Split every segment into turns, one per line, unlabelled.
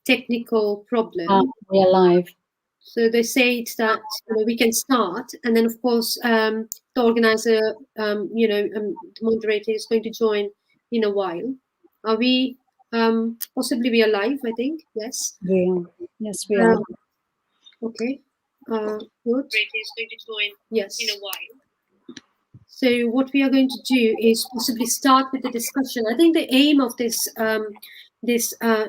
technical problem.
We are live.
So they say that we can start, and then of course the organizer, the moderator is going to join in a while. Are we? Possibly we are live. I think yes.
We are. Yes, we are.
Okay. Good. Moderator is going to join yes in a while. So what we are going to do is possibly start with the discussion. I think the aim of this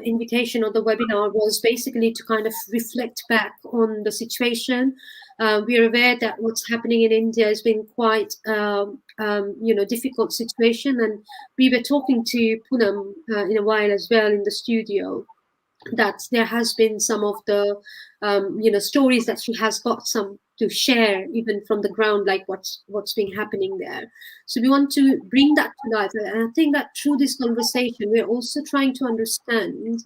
invitation or the webinar was basically to kind of reflect back on the situation. We are aware that what's happening in India has been quite, difficult situation, and we were talking to Poonam in a while as well in the studio, that there has been some of the stories that she has got some to share even from the ground, like what's been happening there. So we want to bring that to life, and I think that through this conversation we're also trying to understand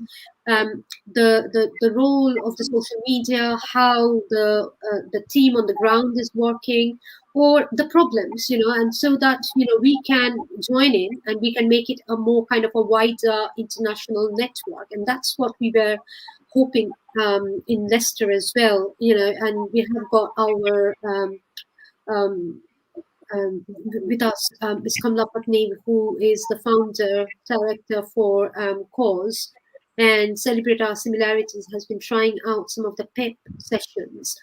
the role of the social media, how the team on the ground is working, or the problems, and so that we can join in and we can make it a more kind of a wider international network. And that's what we were hoping in Leicester as well, and we have got our with us Ms. Kamla Patni, who is the founder director for Cause, and Celebrate Our Similarities has been trying out some of the PEP sessions.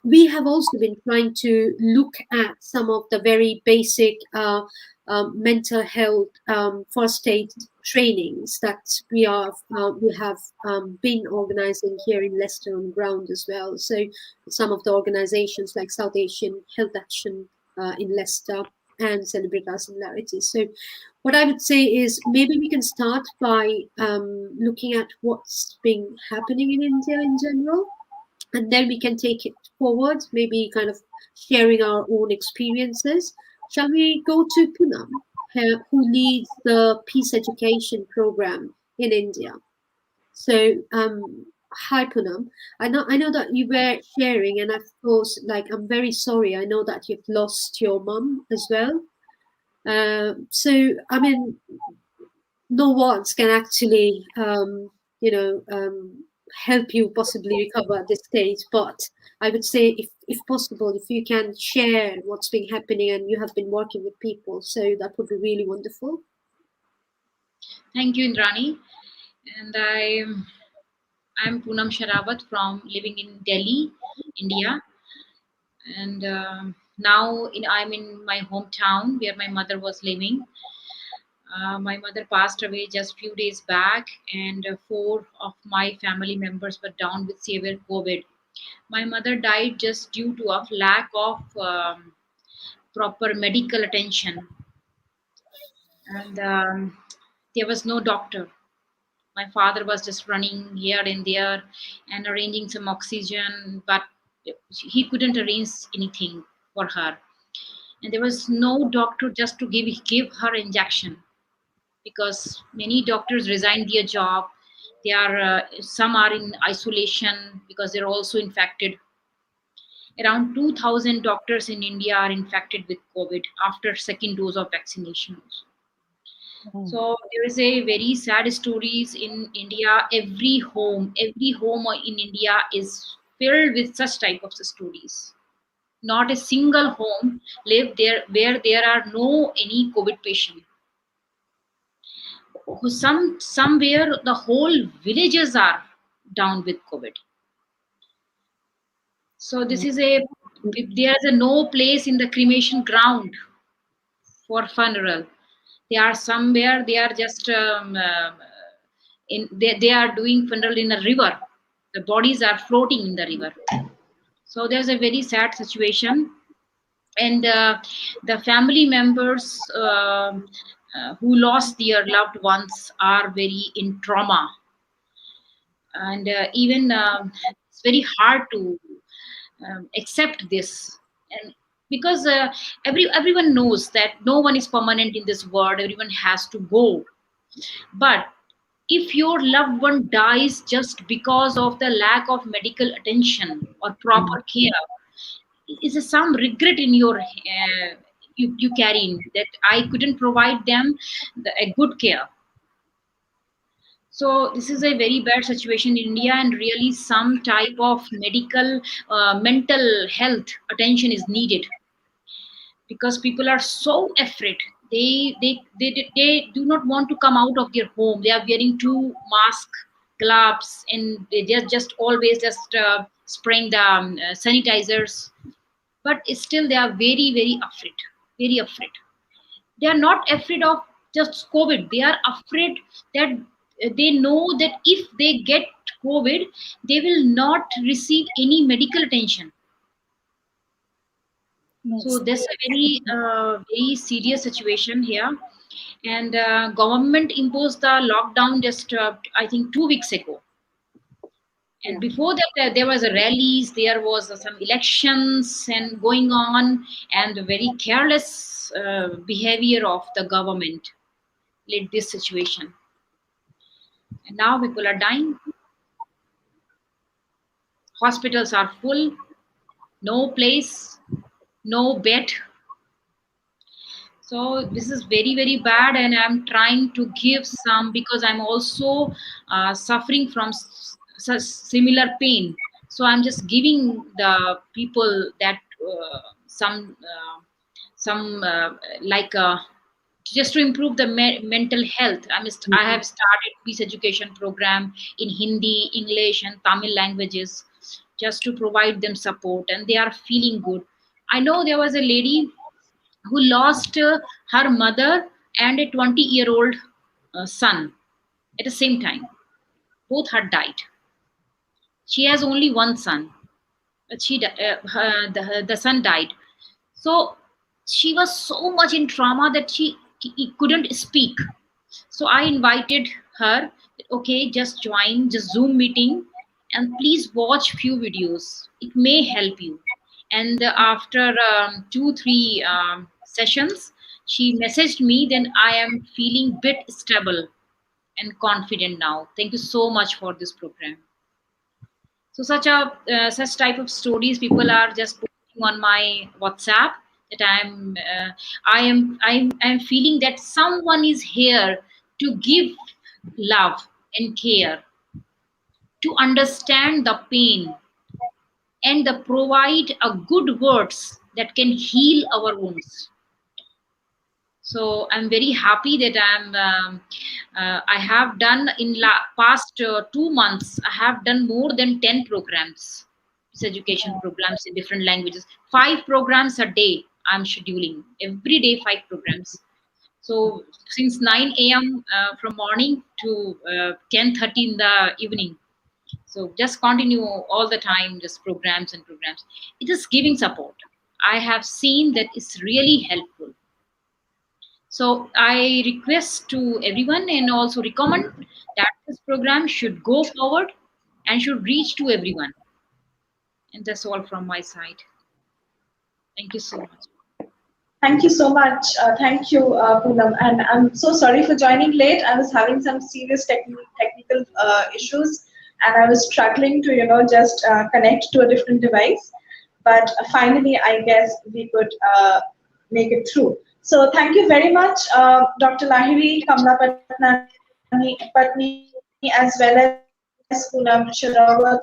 We have also been trying to look at some of the very basic mental health first aid trainings that we have been organizing here in Leicester on ground as well. So some of the organizations like South Asian Health Action in Leicester and Celebrate Our Similarities. So what I would say is maybe we can start by looking at what's been happening in India in general, and then we can take it forward, maybe kind of sharing our own experiences. Shall we go to Poonam, who leads the peace education program in India? So, hi Poonam. I know that you were sharing, and of course, I'm very sorry. I know that you've lost your mum as well. So, I mean, no words can actually, help you possibly recover at this stage. But I would say, if possible, if you can share what's been happening, and you have been working with people, so that would be really wonderful.
Thank you, Indrani. And I'm Poonam Sharawat from living in Delhi, India. And now I'm in my hometown where my mother was living. My mother passed away just few days back, and 4 of my family members were down with severe COVID. My mother died just due to a lack of proper medical attention, and there was no doctor. My father was just running here and there and arranging some oxygen, but he couldn't arrange anything for her. And there was no doctor just to give her injection, because many doctors resigned their job. They are some are in isolation because they're also infected. Around 2,000 doctors in India are infected with COVID after second dose of vaccination. So there is a very sad stories in India. Every home in India is filled with such type of stories. Not a single home live there where there are no any COVID patient. Somewhere the whole villages are down with COVID. So this is there's no place in the cremation ground for funeral. They are somewhere, they are just they are doing funeral in a river. The bodies are floating in the river. So there's a very sad situation, and the family members who lost their loved ones are very in trauma, and even it's very hard to accept this. And because everyone knows that no one is permanent in this world, everyone has to go. But if your loved one dies just because of the lack of medical attention or proper care, is some regret in your you carry in that I couldn't provide them a good care. So this is a very bad situation in India, and really some type of medical, mental health attention is needed, because people are so afraid. They do not want to come out of their home. They are wearing two mask, gloves, and they are just always just spraying the sanitizers. But still, they are very very afraid, very afraid. They are not afraid of just COVID. They are afraid that they know that if they get COVID, they will not receive any medical attention. So
Yes.
that's a very serious situation here. And government imposed the lockdown just I think 2 weeks ago. And
Yeah.
before that, there was a rallies, there was some elections and going on, and the very careless behavior of the government led this situation. And now people are dying. Hospitals are full, no place, no bed. So this is very very bad, and I'm trying to give some, because I'm also suffering from such similar pain. So I'm just giving the people that some like just to improve the mental health. I
Mhm.
have started peace education program in Hindi, English, and Tamil languages, just to provide them support, and they are feeling good. I know there was a lady who lost her mother and a 20-year-old son at the same time. Both had died. She has only one son, but the son died. So she was so much in trauma that he couldn't speak. So I invited her, okay, just join just Zoom meeting, and please watch few videos. It may help you. And after 2 3 sessions, she messaged me. Then I am feeling bit stable and confident now. Thank you so much for this program. So such type of stories people are just putting on my WhatsApp, that I'm feeling that someone is here to give love and care, to understand the pain, and the provide a good words that can heal our wounds. So I'm very happy that I have done in past 2 months. I have done more than 10 programs, this education programs in different languages. 5 programs a day. I'm scheduling every day 5 programs. So since 9 a.m. From morning to 10:30 in the evening. So just continue all the time, just programs and programs. It is giving support. I have seen that it's really helpful. So I request to everyone and also recommend that this program should go forward and should reach to everyone. And that's all from my side. Thank you so much.
Thank you so much. Thank you, Poonam. And I'm so sorry for joining late. I was having some serious technical issues, and I was struggling to, just connect to a different device. But finally, I guess we could make it through. So thank you very much, Dr. Lahiri, Kamla Patni, as well as Poonam Sherawat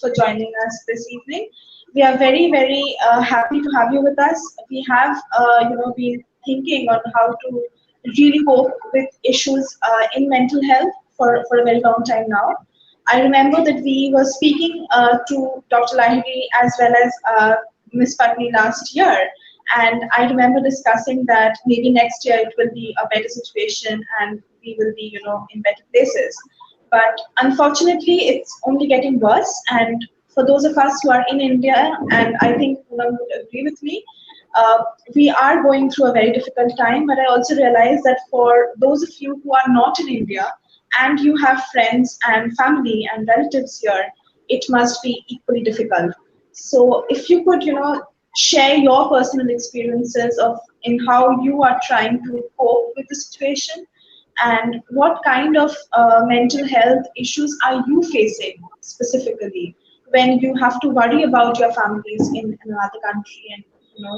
for joining us this evening. We are very, very happy to have you with us. We have, been thinking on how to really cope with issues in mental health for a very long time now. I remember that we were speaking to Dr. Lahiri as well as Miss Patni last year, and I remember discussing that maybe next year it will be a better situation and we will be, in better places. But unfortunately, it's only getting worse. And for those of us who are in India, and I think Poonam would agree with me, we are going through a very difficult time. But I also realize that for those of you who are not in India and you have friends and family and relatives here, it must be equally difficult. So if you could, share your personal experiences of in how you are trying to cope with the situation, and what kind of mental health issues are you facing specifically when you have to worry about your families in another country and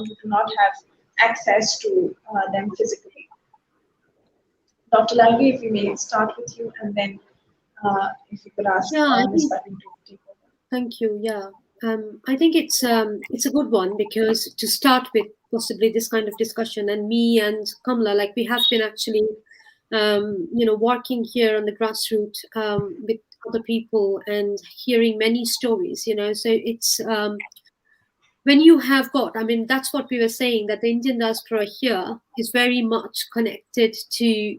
you do not have access to them physically. Dr. Lahiri, if we may start with you, and then if you could ask
Yeah, I
Ms.
think.
Patton to take over.
Thank you. Yeah, I think it's a good one, because to start with, possibly this kind of discussion, and me and Kamla, like, we have been actually, working here on the grassroots, with other people and hearing many stories. So it's, when you have got, I mean, that's what we were saying, that the Indian diaspora here is very much connected to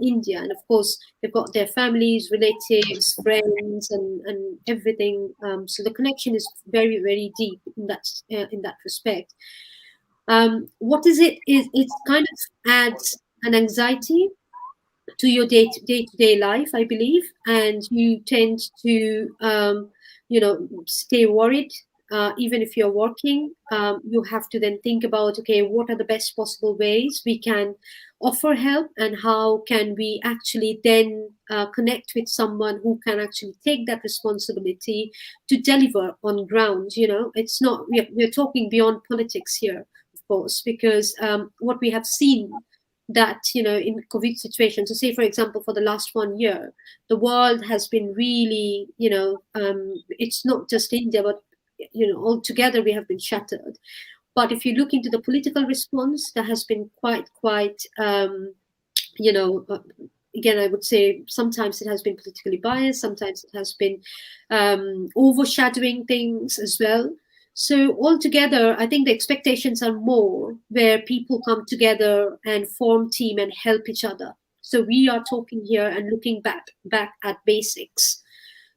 India. And of course, they've got their families, relatives, friends, and everything. So the connection is very, very deep in that respect. What is it? Is it kind of adds an anxiety to your day-to-day life, I believe, and you tend to stay worried. Even if you're working, you have to then think about, okay, what are the best possible ways we can offer help, and how can we actually then connect with someone who can actually take that responsibility to deliver on ground. It's not, we're talking beyond politics here, of course, because what we have seen, that in COVID situation, so say for example, for the last 1 year, the world has been really, it's not just India, but altogether we have been shattered. But if you look into the political response, there has been quite you know uh, again, I would say sometimes it has been politically biased, sometimes it has been overshadowing things as well. So altogether, I think the expectations are more where people come together and form team and help each other. So we are talking here and looking back at basics.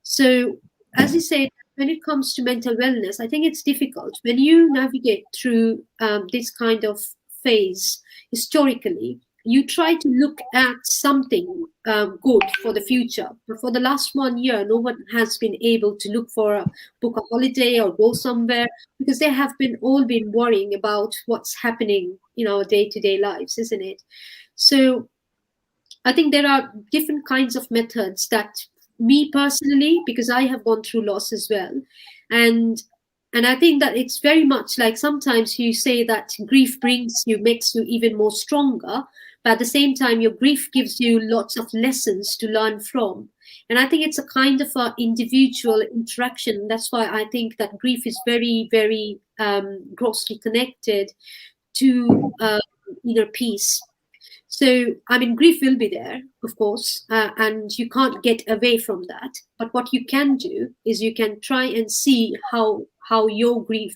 So, as you said, when it comes to mental wellness, I think it's difficult when you navigate through this kind of phase historically. You try to look at something good for the future. But for the last 1 year, no one has been able to look for book a holiday or go somewhere, because they have been all been worrying about what's happening in our day-to-day lives, isn't it? So I think there are different kinds of methods that, me personally, because I have gone through loss as well, and I think that it's very much like, sometimes you say that grief makes you even more stronger, but at the same time, your grief gives you lots of lessons to learn from. And I think it's a kind of a individual interaction. That's why I think that grief is very, very grossly connected to inner peace. So, I mean, grief will be there, of course, and you can't get away from that. But what you can do is you can try and see how your grief,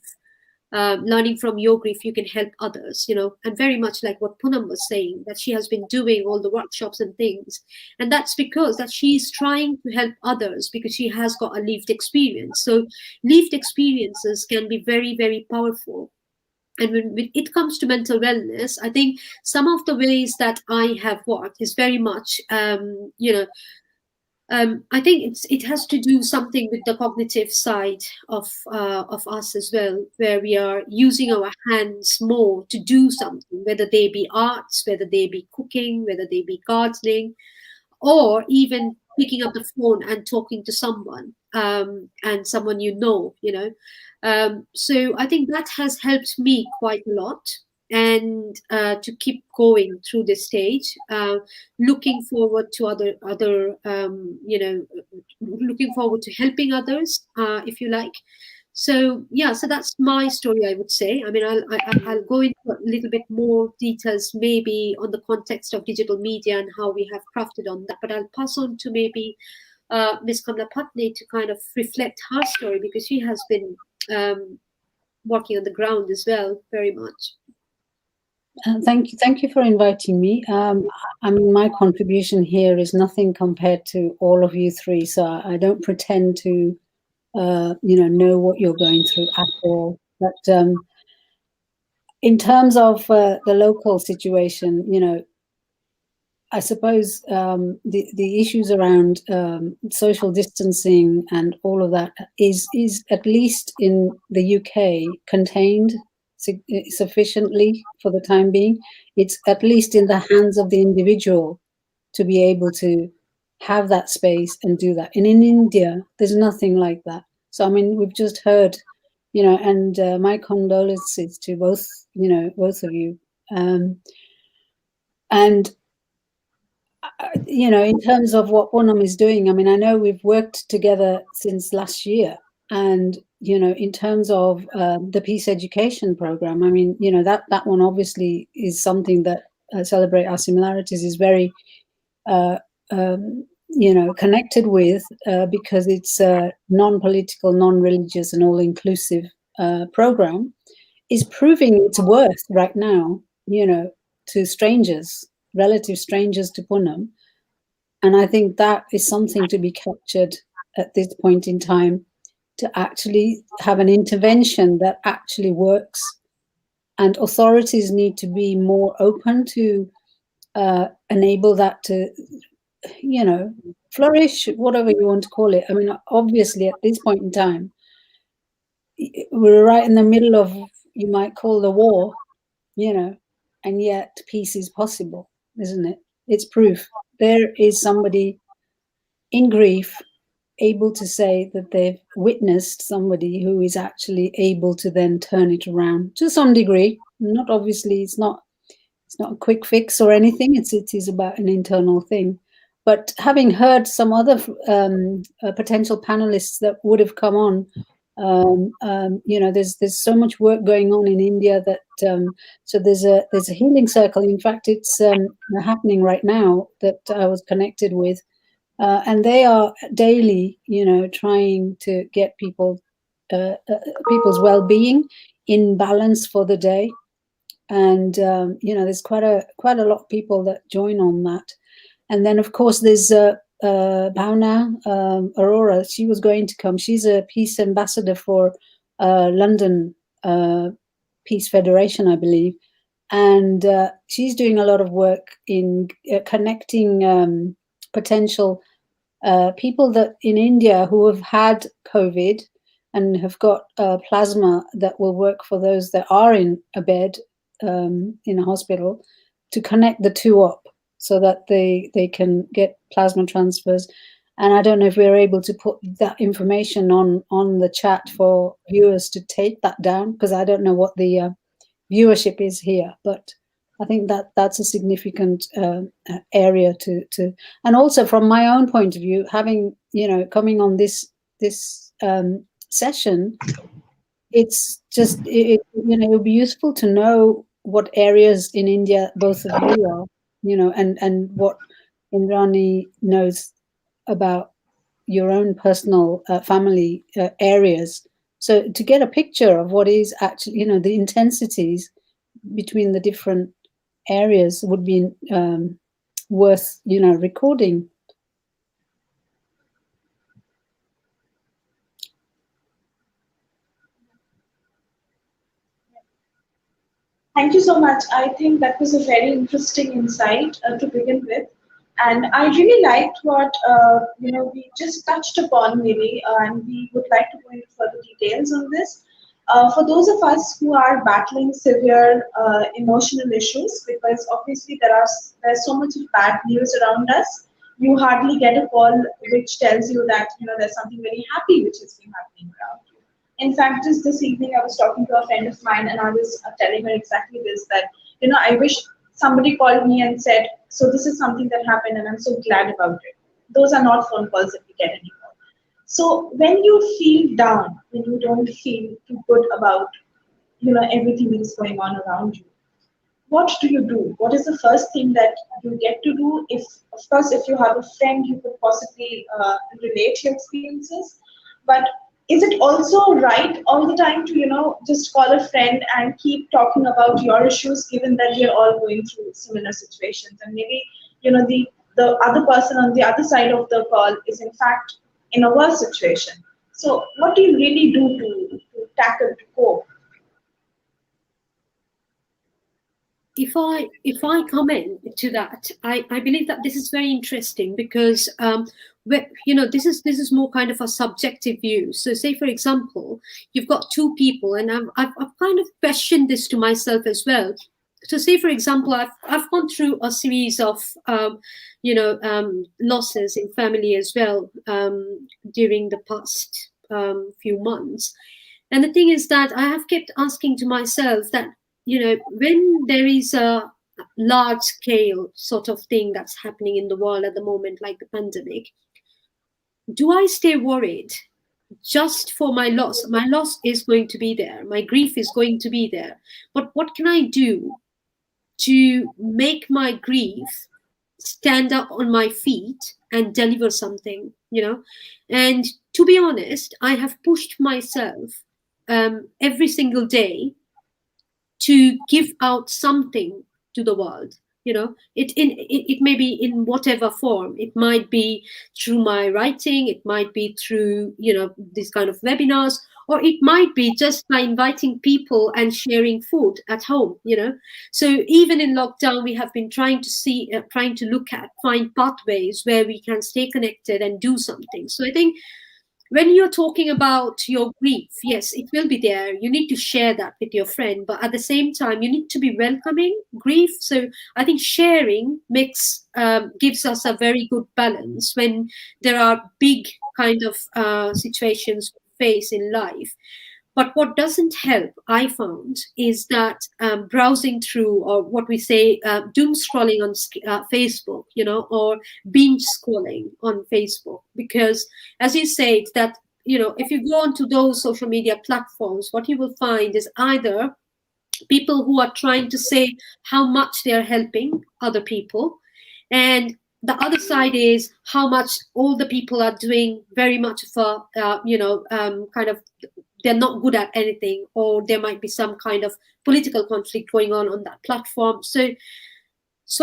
learning from your grief, you can help others. And very much like what Poonam was saying, that she has been doing all the workshops and things, and that's because that she's trying to help others, because she has got a lived experience. So, lived experiences can be very, very powerful. And when it comes to mental wellness, I think some of the ways that I have worked is very much, I think it has to do something with the cognitive side of us as well, where we are using our hands more to do something, whether they be arts, whether they be cooking, whether they be gardening, or even picking up the phone and talking to someone, and someone so I think that has helped me quite a lot, and to keep going through this stage, looking forward to other looking forward to helping others, if you like. So yeah, so that's my story, I would say. I mean, I'll go into a little bit more details maybe on the context of digital media and how we have crafted on that, but I'll pass on to maybe Ms. Kamla Patni to kind of reflect her story, because she has been working on the ground as well, very much.
Thank you for inviting me. I mean, my contribution here is nothing compared to all of you three, so I don't pretend to, know what you're going through at all. But in terms of the local situation, I suppose the issues around social distancing and all of that is at least in the UK contained sufficiently for the time being. It's at least in the hands of the individual to be able to have that space and do that. And in India, there's nothing like that. So I mean, we've just heard, and my condolences to both of you. And in terms of what Poonam is doing, I mean, I know we've worked together since last year, and in terms of the peace education program, I mean, that one obviously is something that Celebrate Our Similarities is very connected with, because it's a non-political, non-religious, and all-inclusive program, is proving its worth right now, to strangers, relative strangers to Poonam. And I think that is something to be captured at this point in time, to actually have an intervention that actually works. And authorities need to be more open to enable that to, flourish, whatever you want to call it. I mean, obviously, at this point in time, we're right in the middle of, you might call the war, and yet peace is possible, isn't it? It's proof. There is somebody in grief able to say that they've witnessed somebody who is actually able to then turn it around to some degree. Not obviously, it's not a quick fix or anything. It is about an internal thing. But having heard some other potential panelists that would have come on, there's so much work going on in India that so there's a healing circle. In fact, it's happening right now that I was connected with, and they are daily, trying to get people's well-being in balance for the day. And there's quite a lot of people that join on that. And then, of course, there's Bhavna Aurora. She was going to come. She's a peace ambassador for London Peace Federation, I believe. And she's doing a lot of work in connecting potential people that in India who have had COVID and have got plasma that will work for those that are in a bed in a hospital, to connect the two up, so that they can get plasma transfers. And I don't know if we're able to put that information on the chat for viewers to take that down, because I don't know what the viewership is here, but I think that's a significant area to, and also from my own point of view, having, coming on this session, it's just, it would be useful to know what areas in India both of you are, and what Indrani knows about your own personal family areas. So to get a picture of what is actually, the intensities between the different areas would be worth, recording.
Thank you so much. I think that was a very interesting insight to begin with. And I really liked what we just touched upon, maybe, and we would like to go into further details on this. For those of us who are battling severe emotional issues, because obviously there's so much of bad news around us, you hardly get a call which tells you that there's something very happy which has been happening around you. In fact, just this evening, I was talking to a friend of mine, and I was telling her exactly this, that, I wish somebody called me and said, so this is something that happened, and I'm so glad about it. Those are not phone calls that we get anymore. So when you feel down, when you don't feel too good about, everything that is going on around you, what do you do? What is the first thing that you get to do? If, of course, if you have a friend, you could possibly relate your experiences, but is it also right all the time to, just call a friend and keep talking about your issues, given that we are all going through similar situations? And maybe, the other person on the other side of the call is in fact in a worse situation. So what do you really do to tackle, to cope?
If I comment to that, I believe that this is very interesting, because this is more kind of a subjective view. So say, for example, you've got two people, and I've kind of questioned this to myself as well. So say, for example, I've gone through a series of losses in family as well during the past few months. And the thing is that I have kept asking to myself that, when there is a large scale sort of thing that's happening in the world at the moment, like the pandemic, do I stay worried just for my loss? My loss is going to be there. My grief is going to be there. But what can I do to make my grief stand up on my feet and deliver something, And to be honest, I have pushed myself every single day to give out something to the world. It may be in whatever form. It might be through my writing, it might be through these kind of webinars, or it might be just by inviting people and sharing food at home. So even in lockdown, we have been trying to find pathways where we can stay connected and do something. So I think when you're talking about your grief, yes, it will be there. You need to share that with your friend, but at the same time, you need to be welcoming grief. So I think sharing gives us a very good balance when there are big kind of situations we face in life. But what doesn't help, I found, is that browsing through, or what we say, doom scrolling on Facebook, or binge scrolling on Facebook. Because, as you said, that, if you go onto those social media platforms, what you will find is either people who are trying to say how much they are helping other people, and the other side is how much all the people are doing very much of a kind of, they're not good at anything, or there might be some kind of political conflict going on that platform. So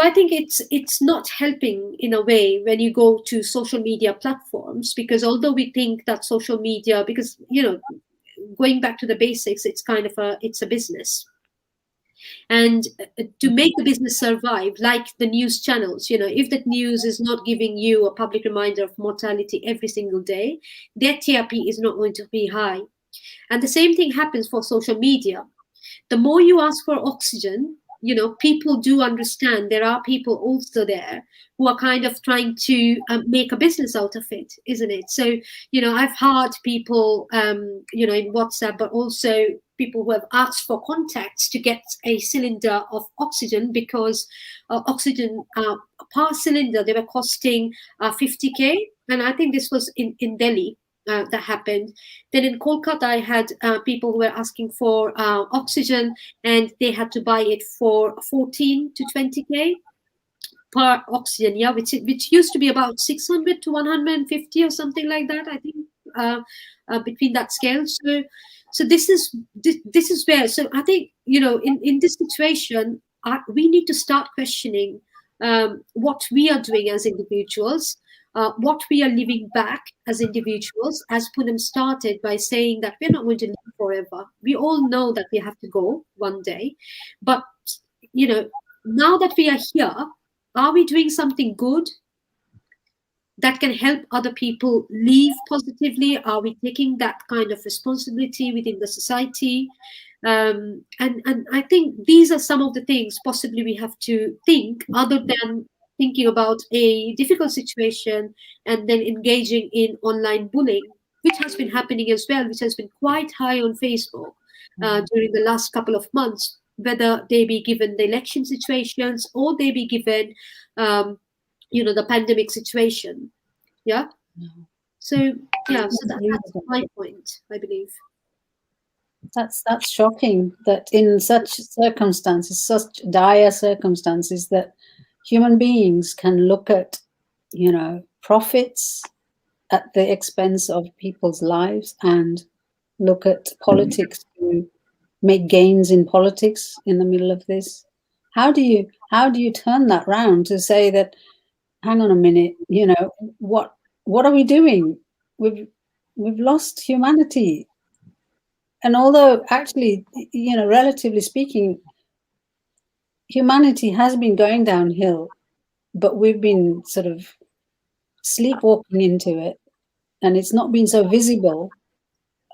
I think it's not helping in a way when you go to social media platforms, because although we think that social media, because going back to the basics, it's a business. And to make the business survive, like the news channels, if that news is not giving you a public reminder of mortality every single day, their TRP is not going to be high. And the same thing happens for social media. The more you ask for oxygen, people do understand there are people also there who are kind of trying to make a business out of it, isn't it? So, I've heard people, in WhatsApp, but also people who have asked for contacts to get a cylinder of oxygen, because oxygen per cylinder, they were costing 50K. And I think this was in Delhi. That happened. Then in Kolkata, I had people who were asking for oxygen, and they had to buy it for 14 to 20K per oxygen, which used to be about 600 to 150 or something like that, I think, between that scale. So this is where. So I think in this situation, we need to start questioning what we are doing as individuals. What we are living back as individuals, as Poonam started by saying that we're not going to live forever. We all know that we have to go one day. But, now that we are here, are we doing something good that can help other people live positively? Are we taking that kind of responsibility within the society? And I think these are some of the things possibly we have to think, other than thinking about a difficult situation and then engaging in online bullying, which has been happening as well, which has been quite high on Facebook during the last couple of months, whether they be given the election situations or they be given, the pandemic situation. Yeah. So that's my point, I believe.
That's shocking that in such circumstances, such dire circumstances, that human beings can look at, profits at the expense of people's lives, and look at politics to make gains in politics in the middle of this. How do you turn that round to say that, hang on a minute, what are we doing? We've lost humanity. And although actually, relatively speaking, humanity has been going downhill, but we've been sort of sleepwalking into it, and it's not been so visible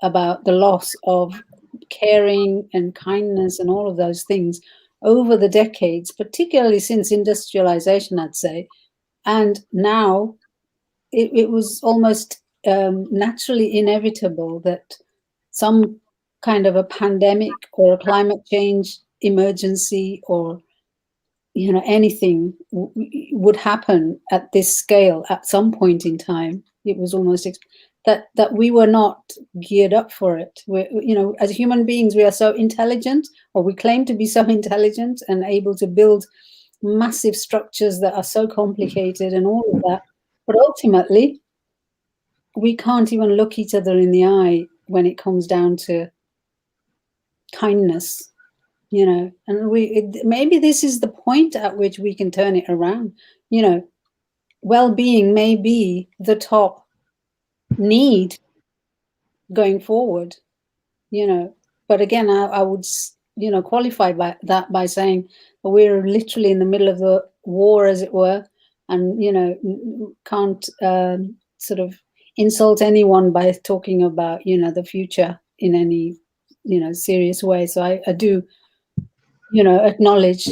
about the loss of caring and kindness and all of those things over the decades, particularly since industrialization, I'd say. And now it was almost naturally inevitable that some kind of a pandemic or a climate change emergency or anything would happen at this scale at some point in time. It was almost that we were not geared up for it. As human beings, we are so intelligent, or we claim to be so intelligent and able to build massive structures that are so complicated and all of that. But ultimately, we can't even look each other in the eye when it comes down to kindness, and maybe this is the point at which we can turn it around. Well-being may be the top need going forward, but again, I would qualify that by saying we're literally in the middle of the war, as it were, and can't sort of insult anyone by talking about the future in any serious way. So I do acknowledge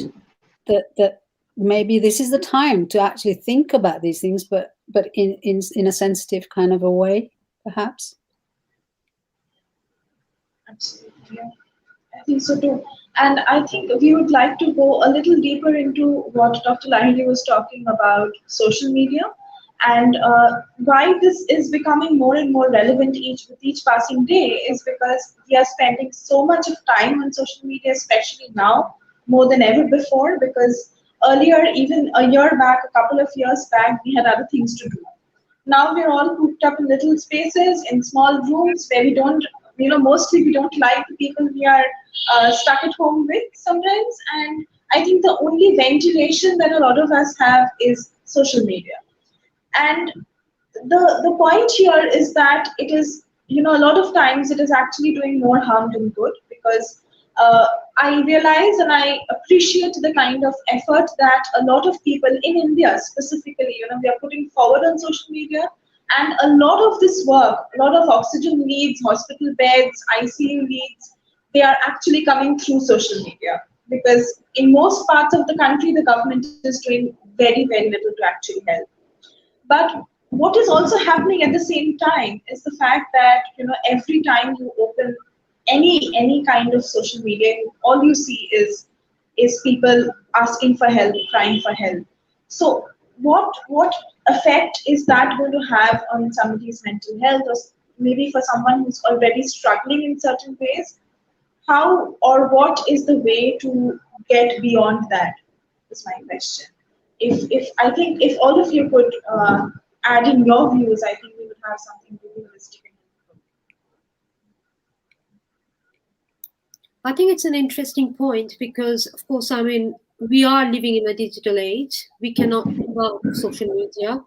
that maybe this is the time to actually think about these things, but in a sensitive kind of a way, perhaps.
Absolutely, yeah. I think so too. And I think we would like to go a little deeper into what Dr. Lahiri was talking about, social media, and why this is becoming more and more relevant with each passing day is because we are spending so much of time on social media, especially now, more than ever before, because earlier, even a year back, a couple of years back, we had other things to do. Now we're all cooped up in little spaces, in small rooms where we don't, mostly we don't like the people we are stuck at home with sometimes. And I think the only ventilation that a lot of us have is social media. And the point here is that it is, a lot of times it is actually doing more harm than good, because I realize and I appreciate the kind of effort that a lot of people in India specifically, we are putting forward on social media. And a lot of this work, a lot of oxygen leads, hospital beds, ICU leads, they are actually coming through social media. Because in most parts of the country, the government is doing very, very little to actually help. But what is also happening at the same time is the fact that every time you open any kind of social media, all you see is people asking for help, crying for help. So what effect is that going to have on somebody's mental health, or maybe for someone who's already struggling in certain ways? How or what is the way to get beyond that? Is my question. If I think if all of you could add in your views, I think we would have something really holistic and helpful.
I think it's an interesting point because, of course, we are living in a digital age. We cannot live out of social media.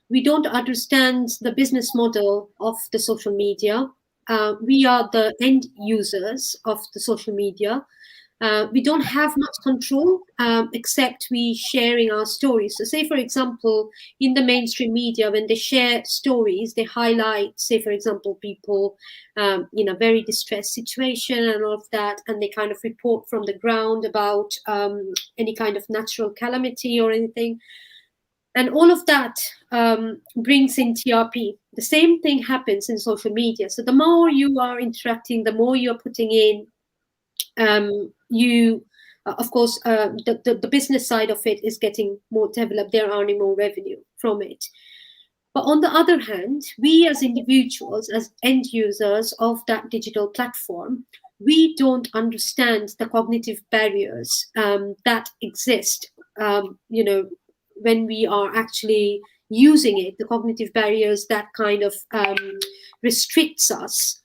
We don't understand the business model of the social media. We are the end users of the social media. We don't have much control except we sharing our stories. So say, for example, in the mainstream media, when they share stories, they highlight, say, for example, people in a very distressed situation and all of that, and they kind of report from the ground about any kind of natural calamity or anything. And all of that brings in TRP. The same thing happens in social media. So the more you are interacting, the more you're putting in, of course, the business side of it is getting more developed. They're earning more revenue from it. But on the other hand, we as individuals, as end users of that digital platform, we don't understand the cognitive barriers that exist, when we are actually using it, the cognitive barriers that kind of restricts us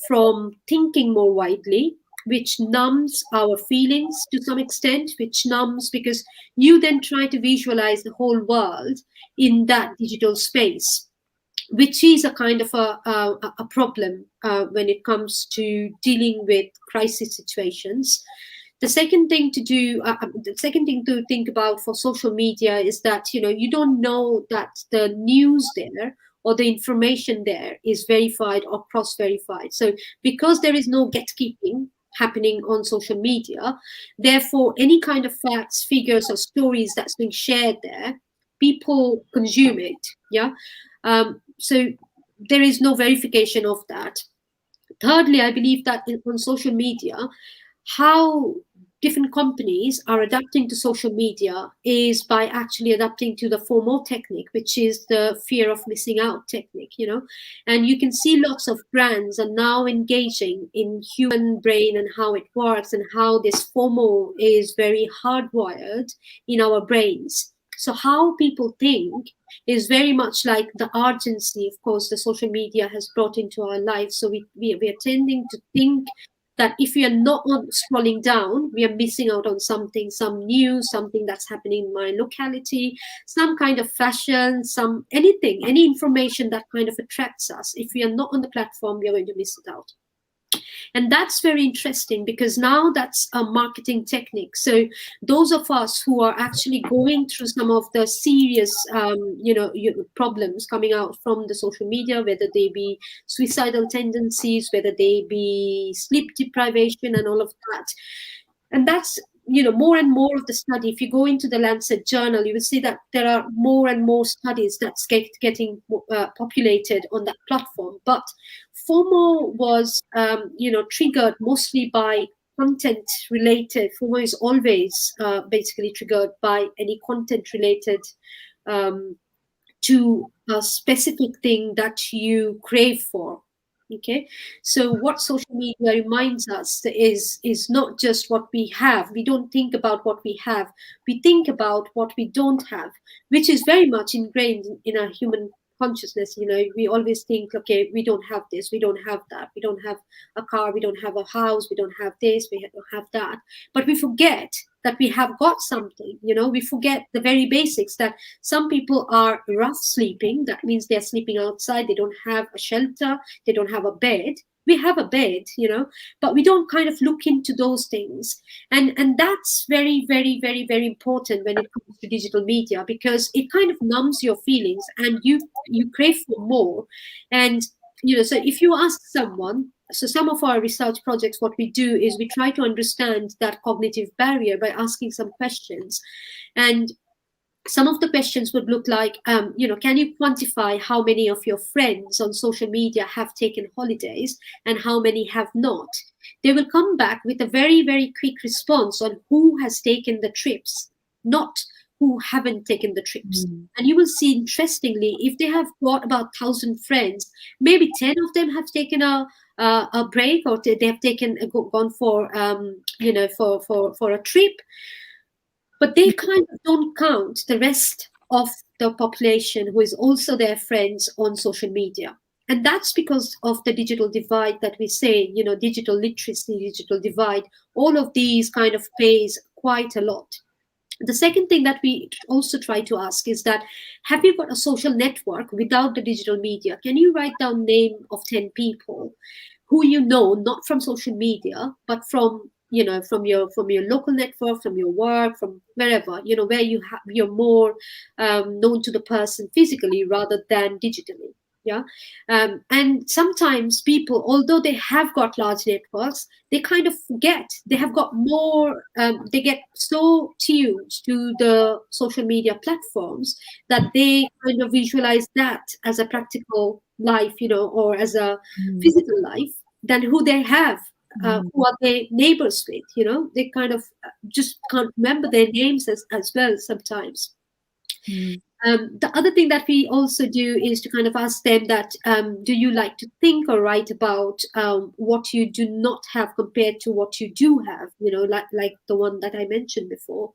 from thinking more widely, which numbs our feelings to some extent, which numbs because you then try to visualize the whole world in that digital space, which is a kind of a problem when it comes to dealing with crisis situations. The second thing to think about for social media is that you don't know that the news there or the information there is verified or cross-verified. So because there is no gatekeeping happening on social media, therefore any kind of facts, figures, or stories that's being shared there, people consume it. Yeah. So there is no verification of that. Thirdly, I believe that on social media, how different companies are adapting to social media is by actually adapting to the FOMO technique, which is the fear of missing out technique, and you can see lots of brands are now engaging in human brain and how it works and how this FOMO is very hardwired in our brains. So how people think is very much like the urgency, of course, the social media has brought into our lives. So we are tending to think that if we are not scrolling down, we are missing out on something, some news, something that's happening in my locality, some kind of fashion, anything, any information that kind of attracts us. If we are not on the platform, we are going to miss it out. And that's very interesting because now that's a marketing technique. So those of us who are actually going through some of the serious, problems coming out from the social media, whether they be suicidal tendencies, whether they be sleep deprivation and all of that. And that's, more and more of the study. If you go into the Lancet journal, you will see that there are more and more studies that's getting populated on that platform. But FOMO was, triggered mostly by content related. FOMO is always basically triggered by any content related to a specific thing that you crave for. Okay, so what social media reminds us is not just what we have. We don't think about what we have. We think about what we don't have, which is very much ingrained in our human consciousness. We always think, okay, we don't have this, we don't have that, we don't have a car, we don't have a house, we don't have this, we don't have that. But we forget that we have got something. We forget the very basics, that some people are rough sleeping. That means they're sleeping outside. They don't have a shelter. They don't have a bed. We have a bed, but we don't kind of look into those things. And that's very, very, very, very important when it comes to digital media, because it kind of numbs your feelings and you crave for more. And, so if you ask someone, so some of our research projects, what we do is we try to understand that cognitive barrier by asking some questions. And some of the questions would look like, can you quantify how many of your friends on social media have taken holidays and how many have not? They will come back with a very, very quick response on who has taken the trips, not who haven't taken the trips. And you will see, interestingly, if they have got about 1,000 friends, maybe 10 of them have taken a break, or they have gone for for a trip, but they kind of don't count the rest of the population who is also their friends on social media. And that's because of the digital divide that we say, digital literacy, digital divide, all of these kind of plays quite a lot. The second thing that we also try to ask is that, have you got a social network without the digital media? Can you write down name of 10 people who not from social media, but from from your local network, from your work, from wherever, where you're more known to the person physically rather than digitally. Yeah. And sometimes people, although they have got large networks, they kind of forget they have got more, they get so tuned to the social media platforms that they kind of visualize that as a practical life, or as a physical life, than who they have, who are their neighbors with, they kind of just can't remember their names as well sometimes. The other thing that we also do is to kind of ask them that, do you like to think or write about what you do not have compared to what you do have, like the one that I mentioned before.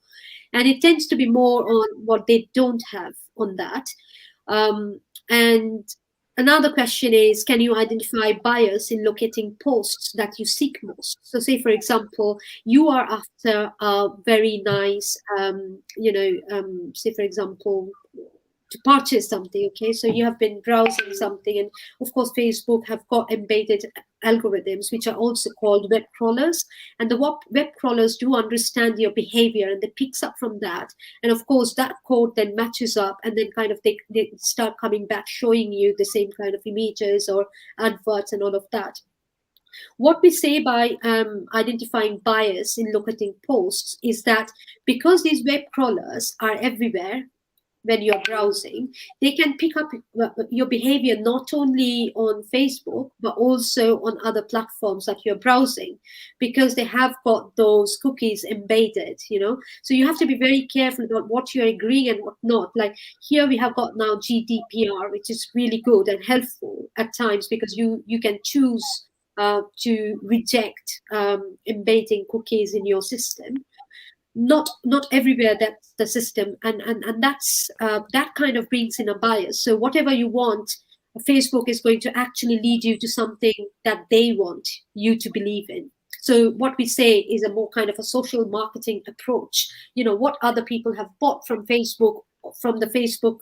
And it tends to be more on what they don't have on that. And another question is, can you identify bias in locating posts that you seek most? So say, for example, you are after a very nice, say, for example, to purchase something, okay? So you have been browsing something, and of course, Facebook have got embedded algorithms, which are also called web crawlers. And the web crawlers do understand your behavior, and they picks up from that. And of course, that code then matches up, and then kind of they start coming back, showing you the same kind of images or adverts and all of that. What we say by identifying bias in locating posts is that because these web crawlers are everywhere, when you're browsing, they can pick up your behavior not only on Facebook, but also on other platforms that you're browsing, because they have got those cookies embedded, So you have to be very careful about what you're agreeing and what not. Like here we have got now GDPR, which is really good and helpful at times, because you can choose to reject embedding cookies in your system. Not everywhere that's the system, and that's that kind of brings in a bias. So whatever you want, Facebook is going to actually lead you to something that they want you to believe in. So what we say is a more kind of a social marketing approach. What other people have bought from Facebook, from the Facebook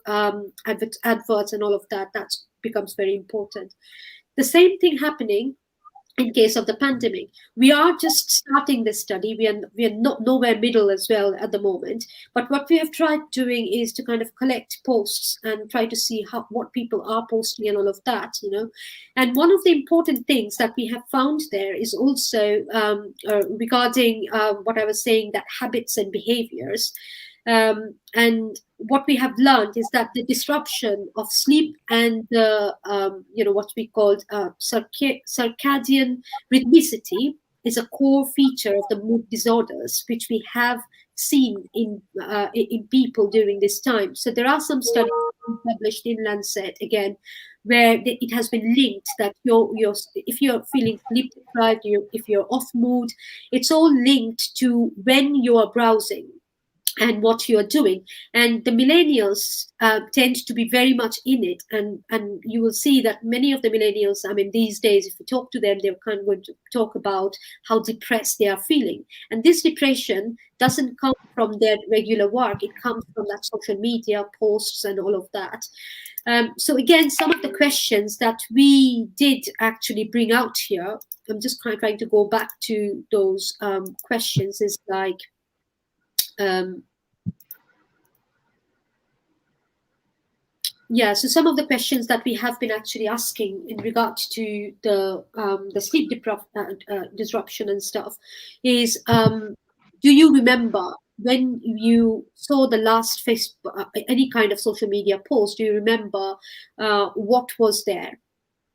adverts and all of that, that becomes very important. The same thing happening in case of the pandemic. We are just starting this study. We are not nowhere middle as well at the moment. But what we have tried doing is to kind of collect posts and try to see what people are posting and all of that, And one of the important things that we have found there is also regarding what I was saying, that habits and behaviors. And what we have learned is that the disruption of sleep and the what we called circadian rhythmicity is a core feature of the mood disorders, which we have seen in people during this time. So there are some studies published in Lancet again, where it has been linked that if you're feeling sleep deprived, if you're off mood, it's all linked to when you are browsing and what you're doing. And the millennials tend to be very much in it, and you will see that many of the millennials, I mean, these days, if you talk to them, they're kind of going to talk about how depressed they are feeling. And this depression doesn't come from their regular work, it comes from that social media posts and all of that. So again, some of the questions that we did actually bring out here, I'm just kind of trying to go back to those questions, is like, so some of the questions that we have been actually asking in regard to the sleep disruption and stuff is, do you remember when you saw the last Facebook, any kind of social media post? Do you remember what was there,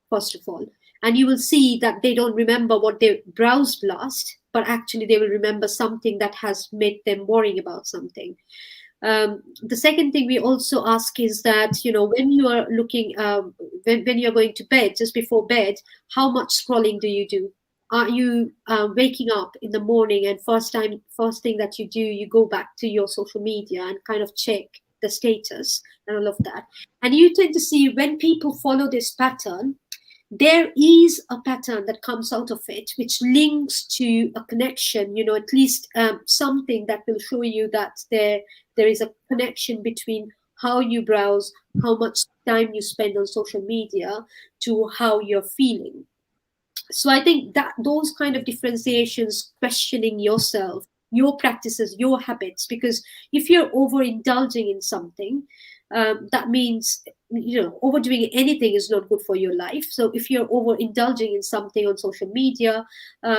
first of all? And you will see that they don't remember what they browsed last, but actually they will remember something that has made them worrying about something. The second thing we also ask is that, when you are looking, when you're going to bed, just before bed, how much scrolling do you do? Are you waking up in the morning and first thing that you do, you go back to your social media and kind of check the status and all of that? And you tend to see when people follow this pattern, there is a pattern that comes out of it, which links to a connection, at least something that will show you that there is a connection between how you browse, how much time you spend on social media, to how you're feeling. So I think that those kind of differentiations, questioning yourself, your practices, your habits, because if you're overindulging in something, that means, overdoing anything is not good for your life. So if you're overindulging in something on social media,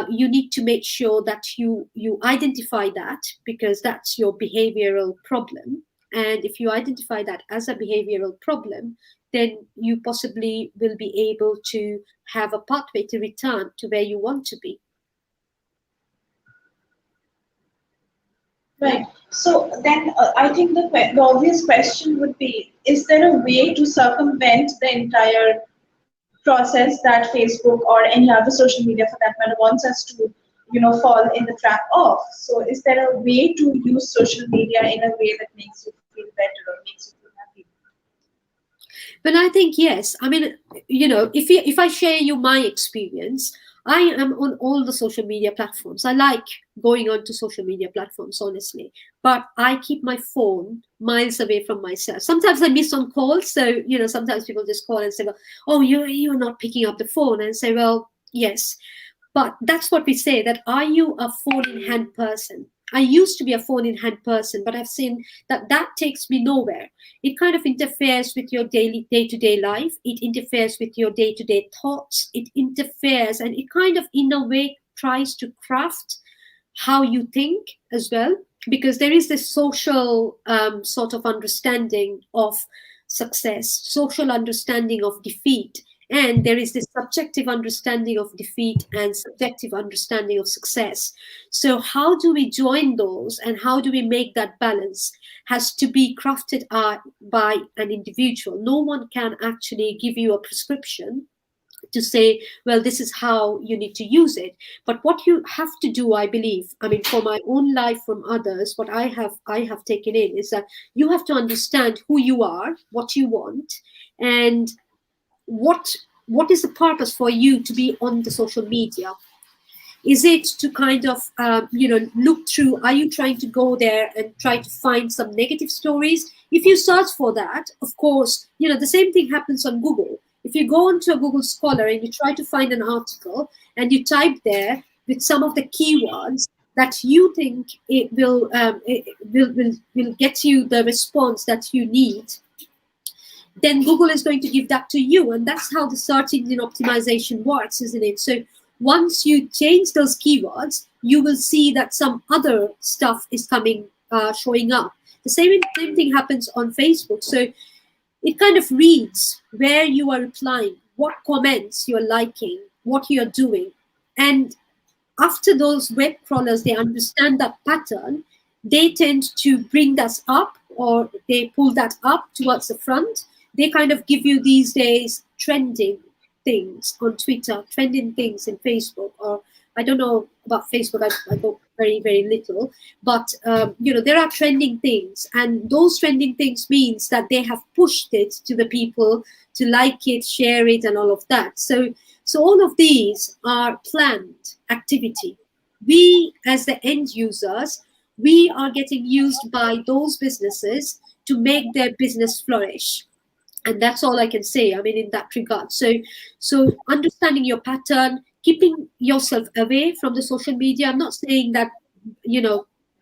you need to make sure that you identify that, because that's your behavioral problem. And if you identify that as a behavioral problem, then you possibly will be able to have a pathway to return to where you want to be.
Right. So then I think the obvious question would be, is there a way to circumvent the entire process that Facebook or any other social media for that matter wants us to, fall in the trap of? So is there a way to use social media in a way that makes you feel better or makes you feel happy?
But I think yes. I mean, if I share you my experience, I am on all the social media platforms. I like going on to social media platforms, honestly. But I keep my phone miles away from myself. Sometimes I miss on calls. So, sometimes people just call and say, well, oh, you're not picking up the phone. And say, well, yes. But that's what we say, that are you a phone in hand person? I used to be a phone in hand person, but I've seen that takes me nowhere. It kind of interferes with your daily day-to-day life. It interferes with your day-to-day thoughts. It interferes, and it kind of, in a way, tries to craft how you think as well. because there is this social sort of understanding of success, social understanding of defeat, and there is this subjective understanding of defeat and subjective understanding of success. So how do we join those, and how do we make that balance has to be crafted by an individual. No one can actually give you a prescription to say, well, this is how you need to use it. But what you have to do, I believe, I mean, for my own life, from others, what I have taken in is that you have to understand who you are, what you want, and what is the purpose for you to be on the social media. Is it to kind of look through, are you trying to go there and try to find some negative stories? If you search for that, of course, the same thing happens on Google. If you go onto a Google Scholar and you try to find an article and you type there with some of the keywords that you think it will get you the response that you need, then Google is going to give that to you. And that's how the search engine optimization works, isn't it? So once you change those keywords, you will see that some other stuff is showing up. The same thing happens on Facebook. So it kind of reads where you are replying, what comments you're liking, what you're doing. And after those web crawlers, they understand that pattern, they tend to bring that up, or they pull that up towards the front. They kind of give you these days trending things on Twitter, trending things in Facebook, or I don't know about Facebook, I know very, very little, but there are trending things, and those trending things means that they have pushed it to the people to like it, share it, and all of that. So all of these are planned activity. We, as the end users, we are getting used by those businesses to make their business flourish. And that's all I can say, I mean, in that regard. So understanding your pattern, keeping yourself away from the social media. I'm not saying that,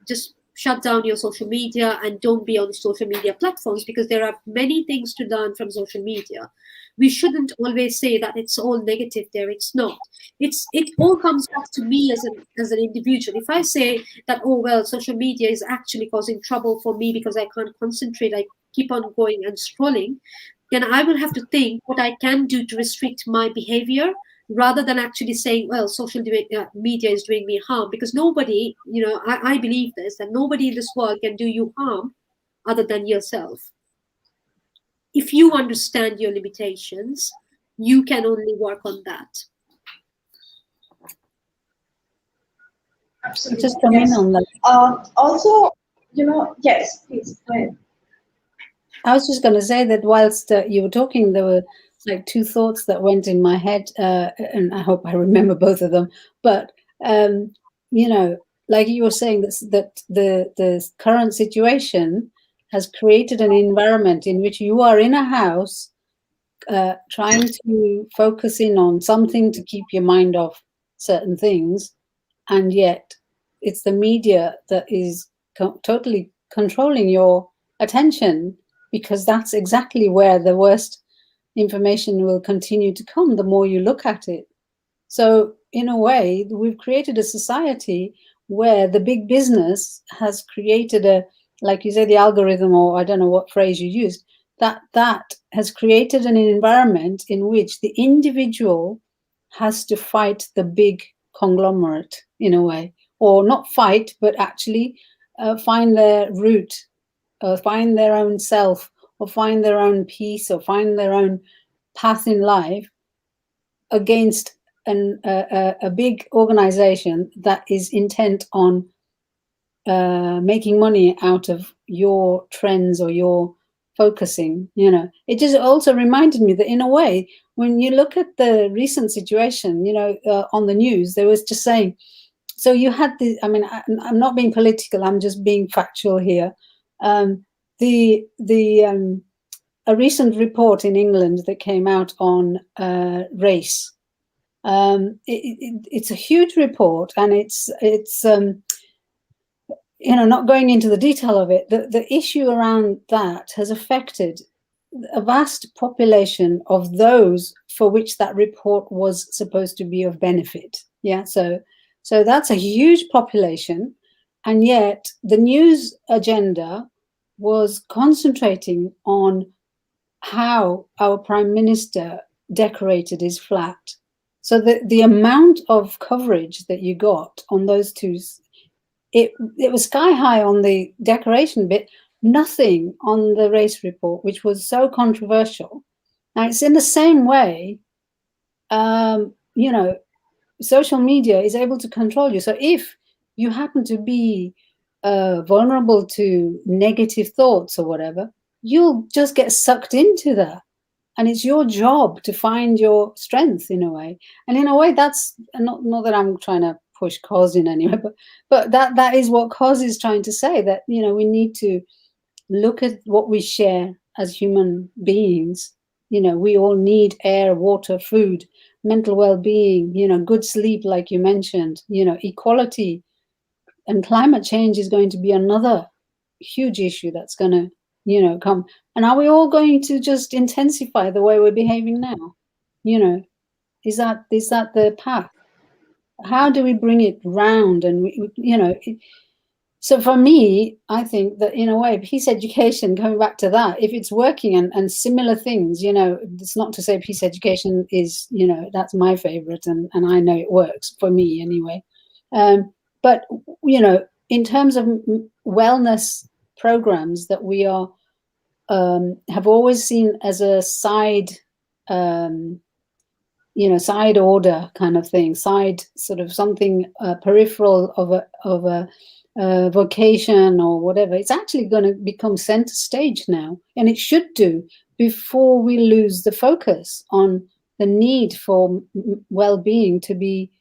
just shut down your social media and don't be on the social media platforms, because there are many things to learn from social media. We shouldn't always say that it's all negative there. It's not. It all comes back to me as an individual. If I say that, oh, well, social media is actually causing trouble for me because I can't concentrate, I keep on going and scrolling, then I will have to think what I can do to restrict my behavior, rather than actually saying, well, social media is doing me harm. Because nobody, I believe this, that nobody in this world can do you harm other than yourself. If you understand your limitations, you can only work on that.
Absolutely.
Just come in on that.
Also, yes, please go ahead.
I was just going to say that whilst you were talking, there were like two thoughts that went in my head, and I hope I remember both of them. But like you were saying, that the current situation has created an environment in which you are in a house, trying to focus in on something to keep your mind off certain things, and yet it's the media that is totally controlling your attention, because that's exactly where the worst information will continue to come the more you look at it. So in a way, we've created a society where the big business has created like you say, the algorithm, or I don't know what phrase you used, that has created an environment in which the individual has to fight the big conglomerate in a way, or not fight, but actually find their root, find their own self, or find their own peace, or find their own path in life against a big organization that is intent on making money out of your trends or your focusing. It just also reminded me that in a way, when you look at the recent situation, on the news, they was just saying, so you had I'm not being political, I'm just being factual here. A recent report in England that came out on race. It's a huge report, and it's not going into the detail of it. The issue around that has affected a vast population of those for which that report was supposed to be of benefit. Yeah, so that's a huge population, And yet the news agenda was concentrating on how our Prime Minister decorated his flat. So the amount of coverage that you got on those two, it was sky high on the decoration bit, nothing on the race report, which was so controversial. Now it's in the same way, you know, social media is able to control you. So if you happen to be vulnerable to negative thoughts or whatever, you'll just get sucked into that. And it's your job to find your strength in a way. And in a way, that's not that I'm trying to push cause in any way, but that is what cause is trying to say, that, you know, we need to look at what we share as human beings. You know, we all need air, water, food, mental well-being, you know, good sleep, like you mentioned, you know, equality. And climate change is going to be another huge issue that's going to, you know, come. And are we all going to just intensify the way we're behaving now? You know, is that the path? How do we bring it round? And you know, so for me, I think that in a way, peace education, coming back to that, if it's working and similar things, you know, it's not to say peace education is, you know, that's my favorite, and I know it works for me anyway. But, you know, in terms of wellness programs that we are have always seen as a side, you know, side order kind of thing, side sort of something peripheral of a vocation or whatever. It's actually going to become center stage now, and it should do, before we lose the focus on the need for well-being to be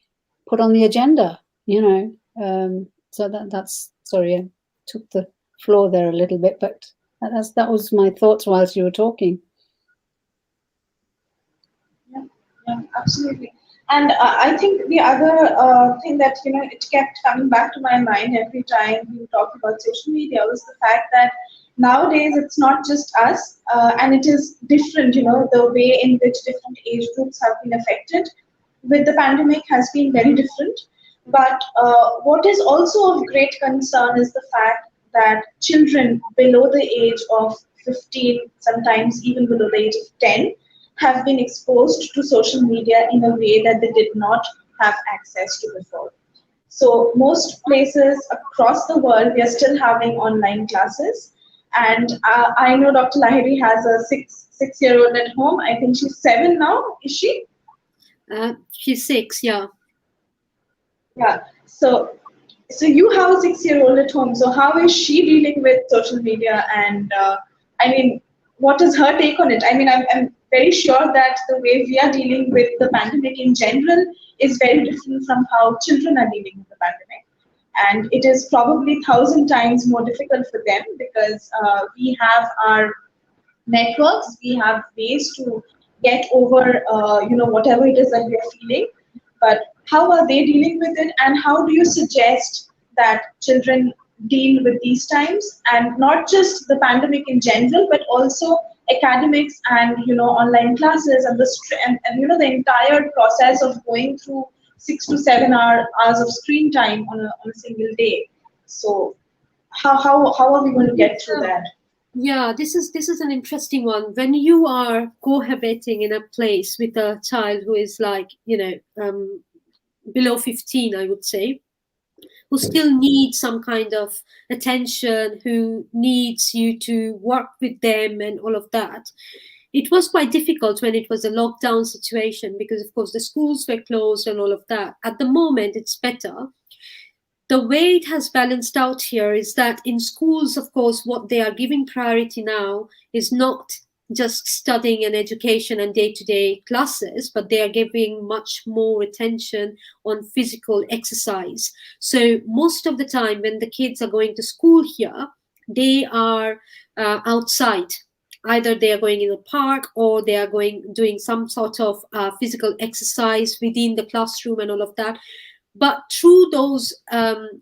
put on the agenda. You know, so that's sorry, I took the floor there a little bit, but that was my thoughts whilst you were talking.
Yeah, absolutely. And I think the other thing that, you know, it kept coming back to my mind every time we talked about social media was the fact that nowadays it's not just us, and it is different, you know, the way in which different age groups have been affected with the pandemic has been very different. But what is also of great concern is the fact that children below the age of 15, sometimes even below the age of 10, have been exposed to social media in a way that they did not have access to before. So most places across the world, we are still having online classes. And I know Dr. Lahiri has a six-year-old at home. I think she's 7 now, is she?
She's 6, yeah.
Yeah. So you have a 6-year-old at home. So how is she dealing with social media? And I mean, what is her take on it? I mean, I'm very sure that the way we are dealing with the pandemic in general is very different from how children are dealing with the pandemic. And it is probably 1,000 times more difficult for them because we have our networks, we have ways to get over, you know, whatever it is that we are feeling. But how are they dealing with it, and how do you suggest that children deal with these times, and not just the pandemic in general, but also academics and, you know, online classes and and you know, the entire process of going through 6 to 7 hours of screen time on a single day. So how are we going to get through that?
Yeah, this is an interesting one. When you are cohabiting in a place with a child who is like, you know, below 15, I would say, who still needs some kind of attention, who needs you to work with them and all of that. It was quite difficult when it was a lockdown situation because, of course, the schools were closed and all of that. At the moment, it's better. The way it has balanced out here is that in schools, of course, what they are giving priority now is not just studying and education and day-to-day classes, but they are giving much more attention on physical exercise. So most of the time when the kids are going to school here, they are outside. Either they are going in the park or they are doing some sort of physical exercise within the classroom and all of that. But through those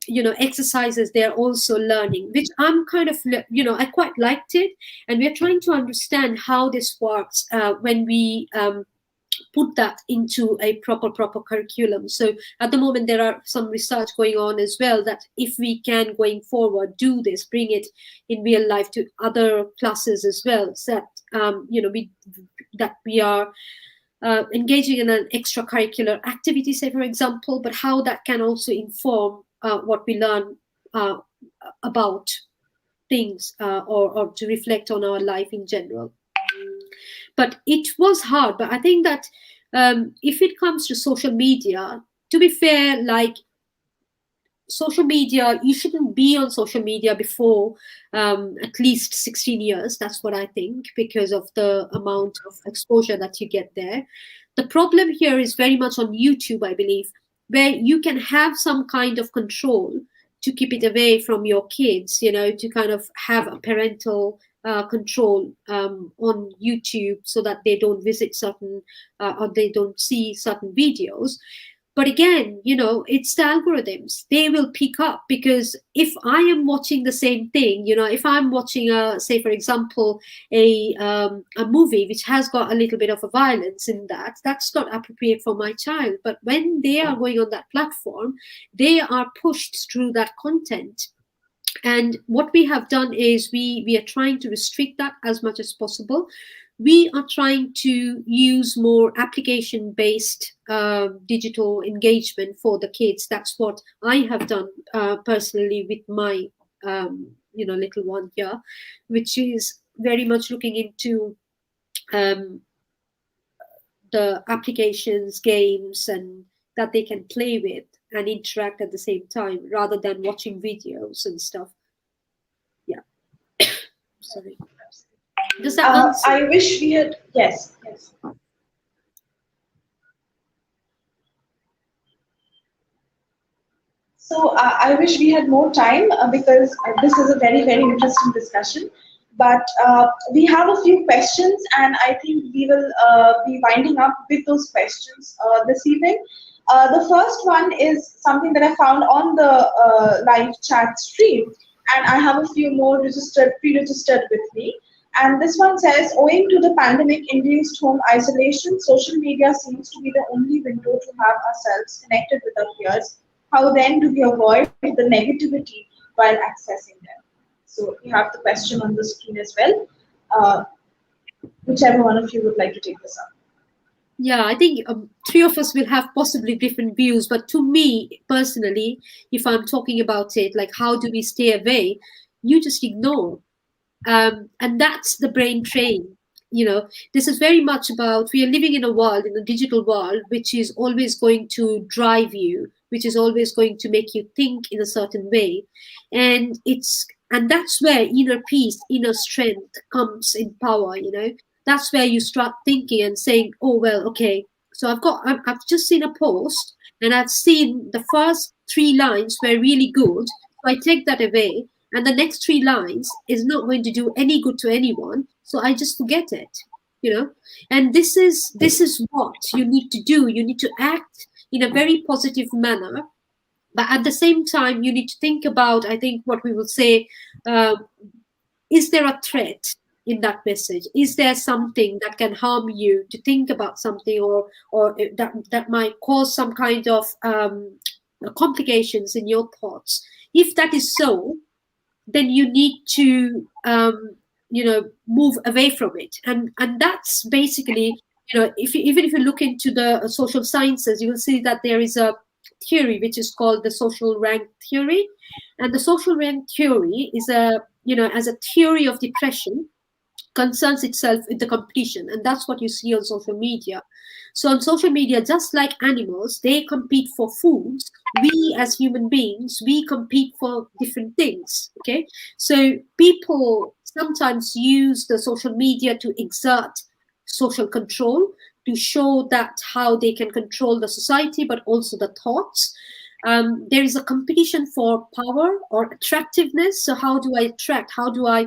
you know, exercises, they're also learning, which I'm kind of, you know, I quite liked it. And we're trying to understand how this works when we put that into a proper curriculum. So at the moment there are some research going on as well, that if we can going forward do this, bring it in real life to other classes as well, so that we are engaging in an extracurricular activity, say for example, but how that can also inform what we learn about things, or to reflect on our life in general. But it was hard. But I think that if it comes to social media, to be fair, like social media, you shouldn't be on social media before at least 16 years. That's what I think, because of the amount of exposure that you get there. The problem here is very much on YouTube, I believe, where you can have some kind of control to keep it away from your kids, to kind of have a parental control on YouTube, so that they don't visit certain or they don't see certain videos. But again, it's the algorithms. They will pick up, because if I am watching the same thing, if I'm watching say for example, a movie which has got a little bit of a violence in that, that's not appropriate for my child. But when they are going on that platform, they are pushed through that content. And what we have done is we are trying to restrict that as much as possible. We are trying to use more application-based digital engagement for the kids. That's what I have done personally with my little one here, which is very much looking into the applications, games, and that they can play with and interact at the same time, rather than watching videos and stuff. Yeah. Sorry. Does that answer?
I wish we had, yes. So I wish we had more time because this is a very, very interesting discussion. But we have a few questions, and I think we will be winding up with those questions this evening. The first one is something that I found on the live chat stream, and I have a few more pre-registered with me. And this one says, owing to the pandemic-induced home isolation, social media seems to be the only window to have ourselves connected with our peers. How then do we avoid the negativity while accessing them? So you have the question on the screen as well. Whichever one of you would like to take this up.
Yeah, I think three of us will have possibly different views, but to me personally, if I'm talking about it, like how do we stay away, you just ignore. And that's the brain train. This is very much about, we are living in a digital world, which is always going to drive you, which is always going to make you think in a certain way. And that's where inner peace, inner strength comes in power. That's where you start thinking and saying, oh, well, okay, so I've just seen a post, and I've seen the first 3 lines were really good. So I take that away, and the next 3 lines is not going to do any good to anyone, so I just forget it. And this is what you need to do. You need to act in a very positive manner, but at the same time you need to think about, I think, what we will say, is there a threat in that message? Is there something that can harm you to think about something, or that might cause some kind of complications in your thoughts? If that is so, then you need to move away from it. And that's basically, even if you look into the social sciences, you will see that there is a theory which is called the social rank theory. And the social rank theory is as a theory of depression, concerns itself with the competition. And that's what you see on social media. So on social media, just like animals, they compete for foods. We as human beings, we compete for different things. Okay. So people sometimes use the social media to exert social control, to show that how they can control the society, but also the thoughts. There is a competition for power or attractiveness. So how do I attract? How do I,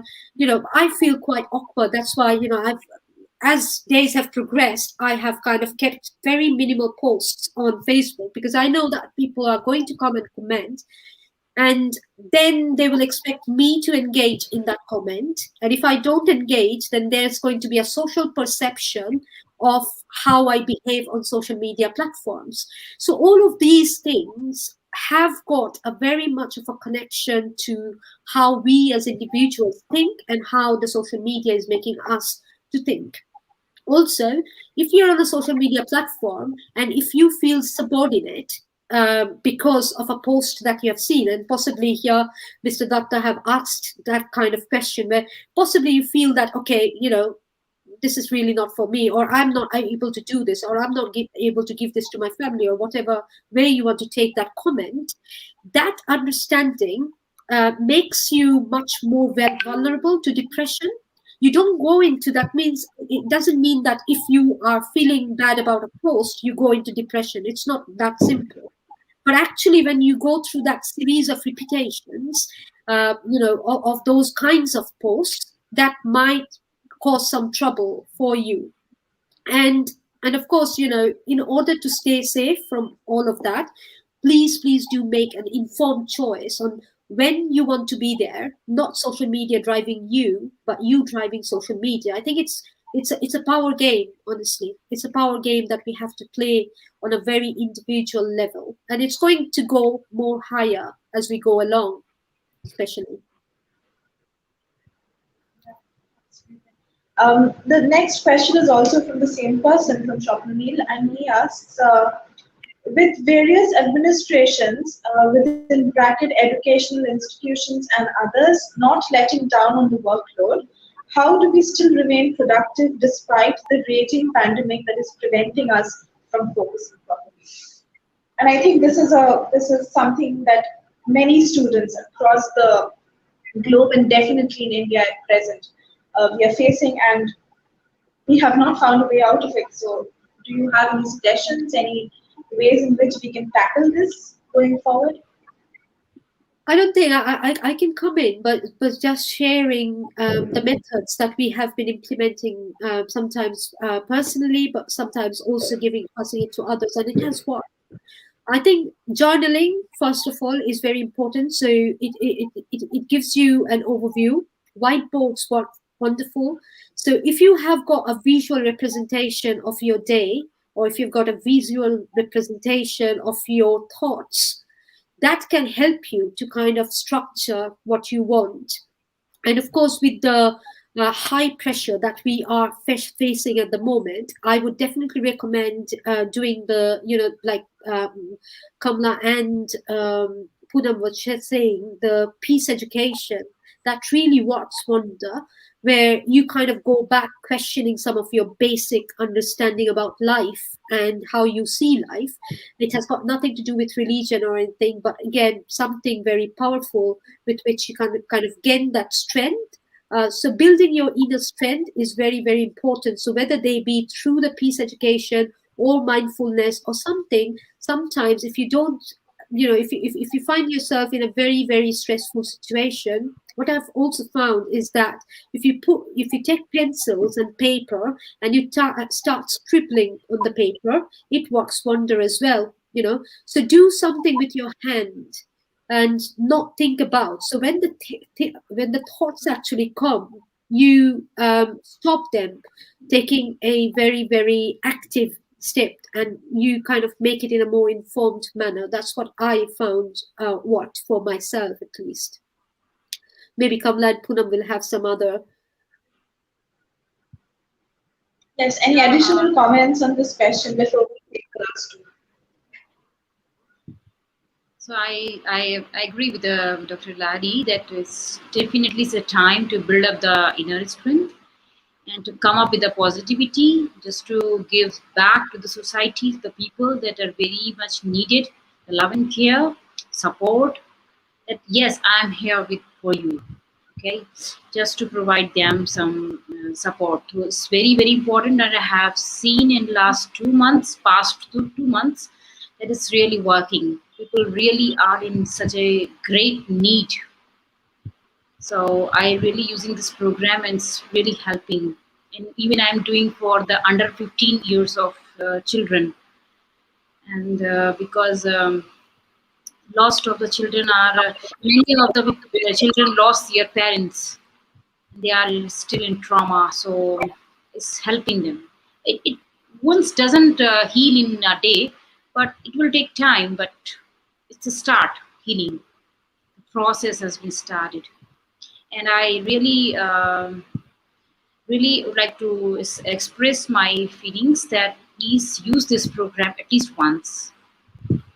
I feel quite awkward. That's why, as days have progressed, I have kind of kept very minimal posts on Facebook, because I know that people are going to come and comment, and then they will expect me to engage in that comment. And if I don't engage, then there's going to be a social perception of how I behave on social media platforms. So all of these things have got a very much of a connection to how we as individuals think and how the social media is making us to think. Also, if you're on a social media platform and if you feel subordinate because of a post that you have seen, and possibly here Mr. Datta have asked that kind of question where possibly you feel that, okay, this is really not for me, or I'm not able to do this, or I'm not able to give this to my family, or whatever way you want to take that comment, that understanding makes you much more vulnerable to depression. You don't go into that, means it doesn't mean that if you are feeling bad about a post you go into depression. It's not that simple. But actually when you go through that series of repetitions of those kinds of posts, that might cause some trouble for you. And of course, in order to stay safe from all of that, please do make an informed choice on when you want to be there, not social media driving you, but you driving social media. I think it's a power game. Honestly, it's a power game that we have to play on a very individual level, and it's going to go more higher as we go along, especially.
The next question is also from the same person, from Shopnil, and he asks, with various administrations within bracket educational institutions and others not letting down on the workload, how do we still remain productive despite the raging pandemic that is preventing us from focusing properly? And I think this is something that many students across the globe, and definitely in India at present, we are facing, and we have not found a way out of it. So do you have any suggestions, any ways in which we can tackle this going forward?
I don't think I can come in, but just sharing the methods that we have been implementing, sometimes personally, but sometimes also passing it to others, and it has worked. I think journaling, first of all, is very important. So it gives you an overview. Whiteboards work wonderful. So if you have got a visual representation of your day, or if you've got a visual representation of your thoughts, that can help you to kind of structure what you want. And of course, with the high pressure that we are facing at the moment, I would definitely recommend doing the, like Kamla and Poonam was just saying, the peace education that really works wonder, where you kind of go back questioning some of your basic understanding about life and how you see life. It has got nothing to do with religion or anything, but again, something very powerful with which you kind of gain that strength. So building your inner strength is very, very important. So whether they be through the peace education or mindfulness or something, sometimes if you don't, if you find yourself in a very, very stressful situation, what I've also found is that if you take pencils and paper and you start scribbling on the paper, it works wonder as well. So do something with your hand and not think about. So when the thoughts actually come, you stop them, taking a very, very active step, and you kind of make it in a more informed manner. That's what I found worked for myself, at least. Maybe Kamla and Poonam will have some other.
Yes, any additional comments on this question before we take the last two?
So I agree with Dr. Lahiri that it's definitely a time to build up the inner strength and to come up with the positivity, just to give back to the society, the people that are very much needed, the love and care, support. That yes, I'm here for you. Okay, just to provide them some support. So it's very, very important, that I have seen in last 2 months, past 2 months, that it's really working. People really are in such a great need. So I really using this program, and it's really helping. And even I'm doing for the under 15 years of children. And because lost of the children are, many of the children lost their parents. They are still in trauma, so it's helping them. It Wounds doesn't heal in a day, but it will take time. But it's a start healing. The process has been started, and I really would like to express my feelings that please use this program at least once.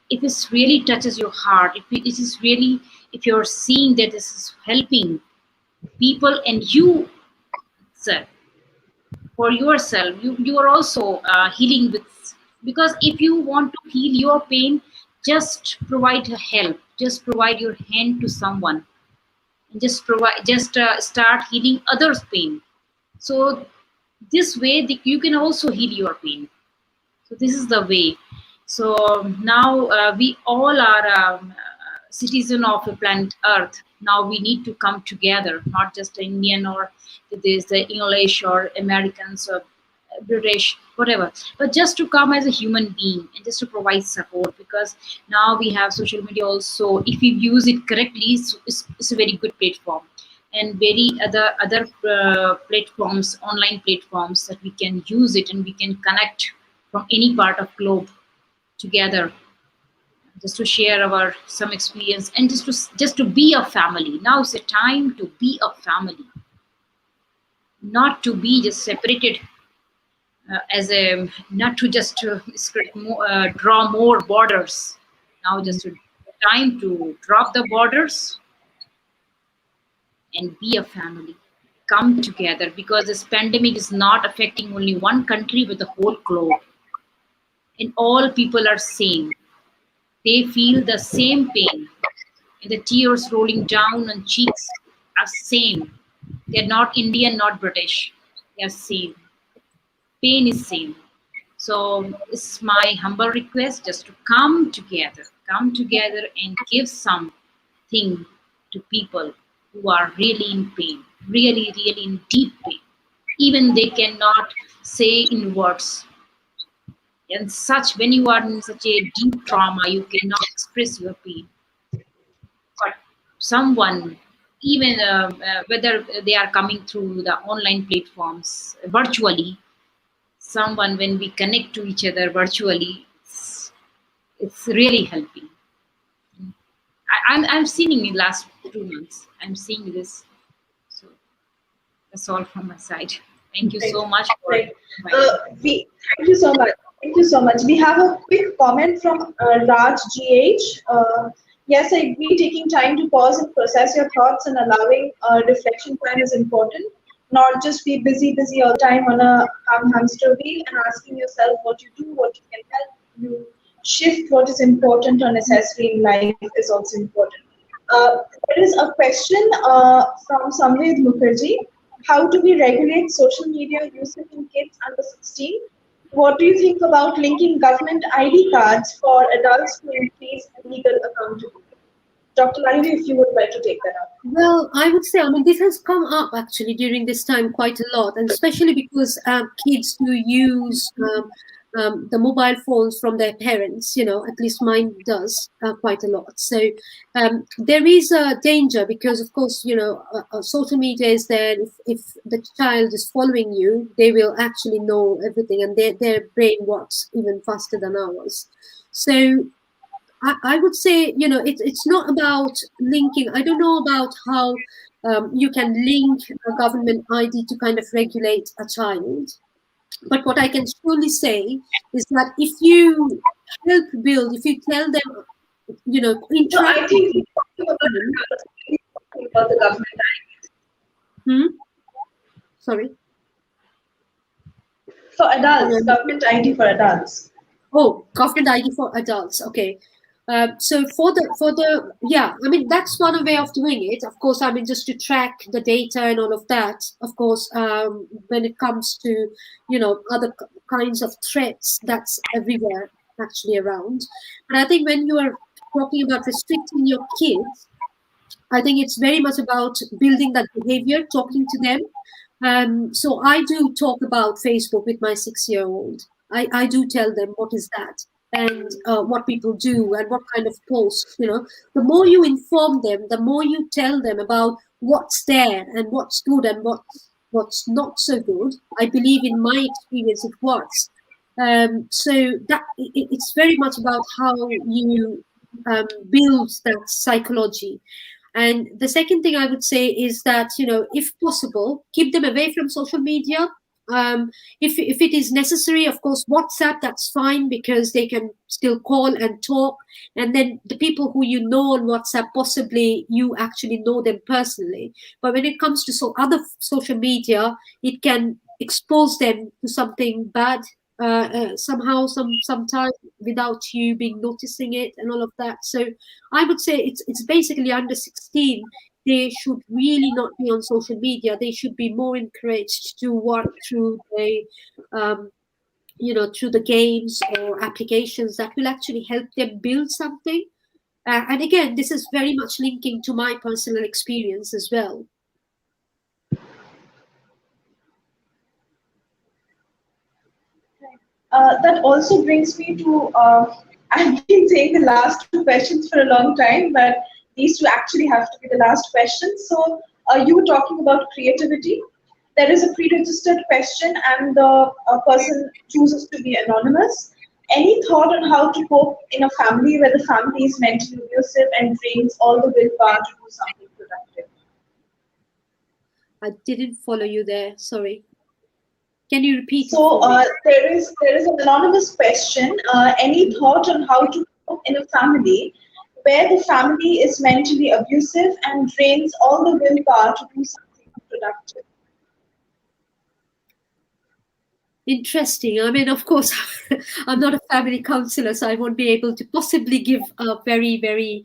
If it really touches your heart, if it is really, if you're seeing that this is helping people and you, sir, for yourself, you are also healing with, because if you want to heal your pain, just provide help, just provide your hand to someone, and just start healing others pain. So this way you can also heal your pain. So this is the way. So now we all are citizen of the planet Earth. Now we need to come together, not just Indian or there's the English or Americans or British, whatever, but just to come as a human being and just to provide support. Because now we have social media also. If you use it correctly, it's a very good platform, and very other platforms, online platforms that we can use it and we can connect from any part of globe together, just to share our some experience and just to be a family. Now it's a time to be a family, not to be just separated as a, not to just draw more borders. Now just time to drop the borders and be a family, come together, because this pandemic is not affecting only one country but the whole globe, and all people are same. They feel the same pain, and the tears rolling down on cheeks are same. They're not Indian, not British. They are same. Pain is same. So it's my humble request just to come together and give something to people who are really in pain, really, really in deep pain. Even they cannot say in words. And such, when you are in such a deep trauma, you cannot express your pain. But someone, even whether they are coming through the online platforms virtually, someone, when we connect to each other virtually, it's really helping. I'm seeing in the last 2 months. I'm seeing this. So that's all from my side. Thank you
Right.
so much for
Right.
inviting.
Thank you so much. Thank you so much. We have a quick comment from Raj GH. Yes, I agree. Taking time to pause and process your thoughts and allowing reflection time is important. Not just be busy all the time on a hamster wheel, and asking yourself what you do, what you can help you shift, what is important or necessary in life is also important. There is a question from Samved Mukherjee. How do we regulate social media usage in kids under 16? What do you think about linking government ID cards for adults to increase legal accountability? Dr. Lahiri, if you would like to take that up.
Well, I would say, I mean, this has come up actually during this time quite a lot, and especially because kids do use the mobile phones from their parents. At least mine does quite a lot. So there is a danger because, of course, social media is there. If the child is following you, they will actually know everything, and their brain works even faster than ours. So I would say, it's not about linking. I don't know about how you can link a government ID to kind of regulate a child. But what I can surely say is that if you help build, if you tell them,
No,
interact
I
with
think we're talking about the government ID.
Sorry.
For adults, government ID for adults.
Oh, government ID for adults. Okay. So for the yeah, I mean that's one way of doing it. Of course, I mean just to track the data and all of that. Of course, when it comes to other kinds of threats, that's everywhere actually around. But I think when you are talking about restricting your kids, I think it's very much about building that behavior, talking to them. So I do talk about Facebook with my 6-year-old. I do tell them what is that and what people do and what kind of posts. The more you inform them, the more you tell them about what's there and what's good and what's not so good. I believe in my experience it works. So that it's very much about how you build that psychology. And the second thing I would say is that, if possible, keep them away from social media. If it is necessary, of course, WhatsApp, that's fine, because they can still call and talk. And then the people who you know on WhatsApp, possibly you actually know them personally. But when it comes to other social media, it can expose them to something bad, somehow, sometimes, without you being noticing it, and all of that. So I would say it's basically under 16. They should really not be on social media. They should be more encouraged to work through um, through the games or applications that will actually help them build something. And again, this is very much linking to my personal experience as well.
That also brings me to, I've been saying the last two questions for a long time, but these two actually have to be the last questions. So you were talking about creativity. There is a pre-registered question, and the person chooses to be anonymous. Any thought on how to cope in a family where the family is mentally abusive and drains all the willpower to do something productive?
I didn't follow you there. Sorry. Can you repeat it
So
for me?
there is an anonymous question. Any thought on how to cope in a family where the family is mentally abusive and drains all the willpower to do something productive?
Interesting. I mean, of course, I'm not a family counselor, so I won't be able to possibly give a very, very,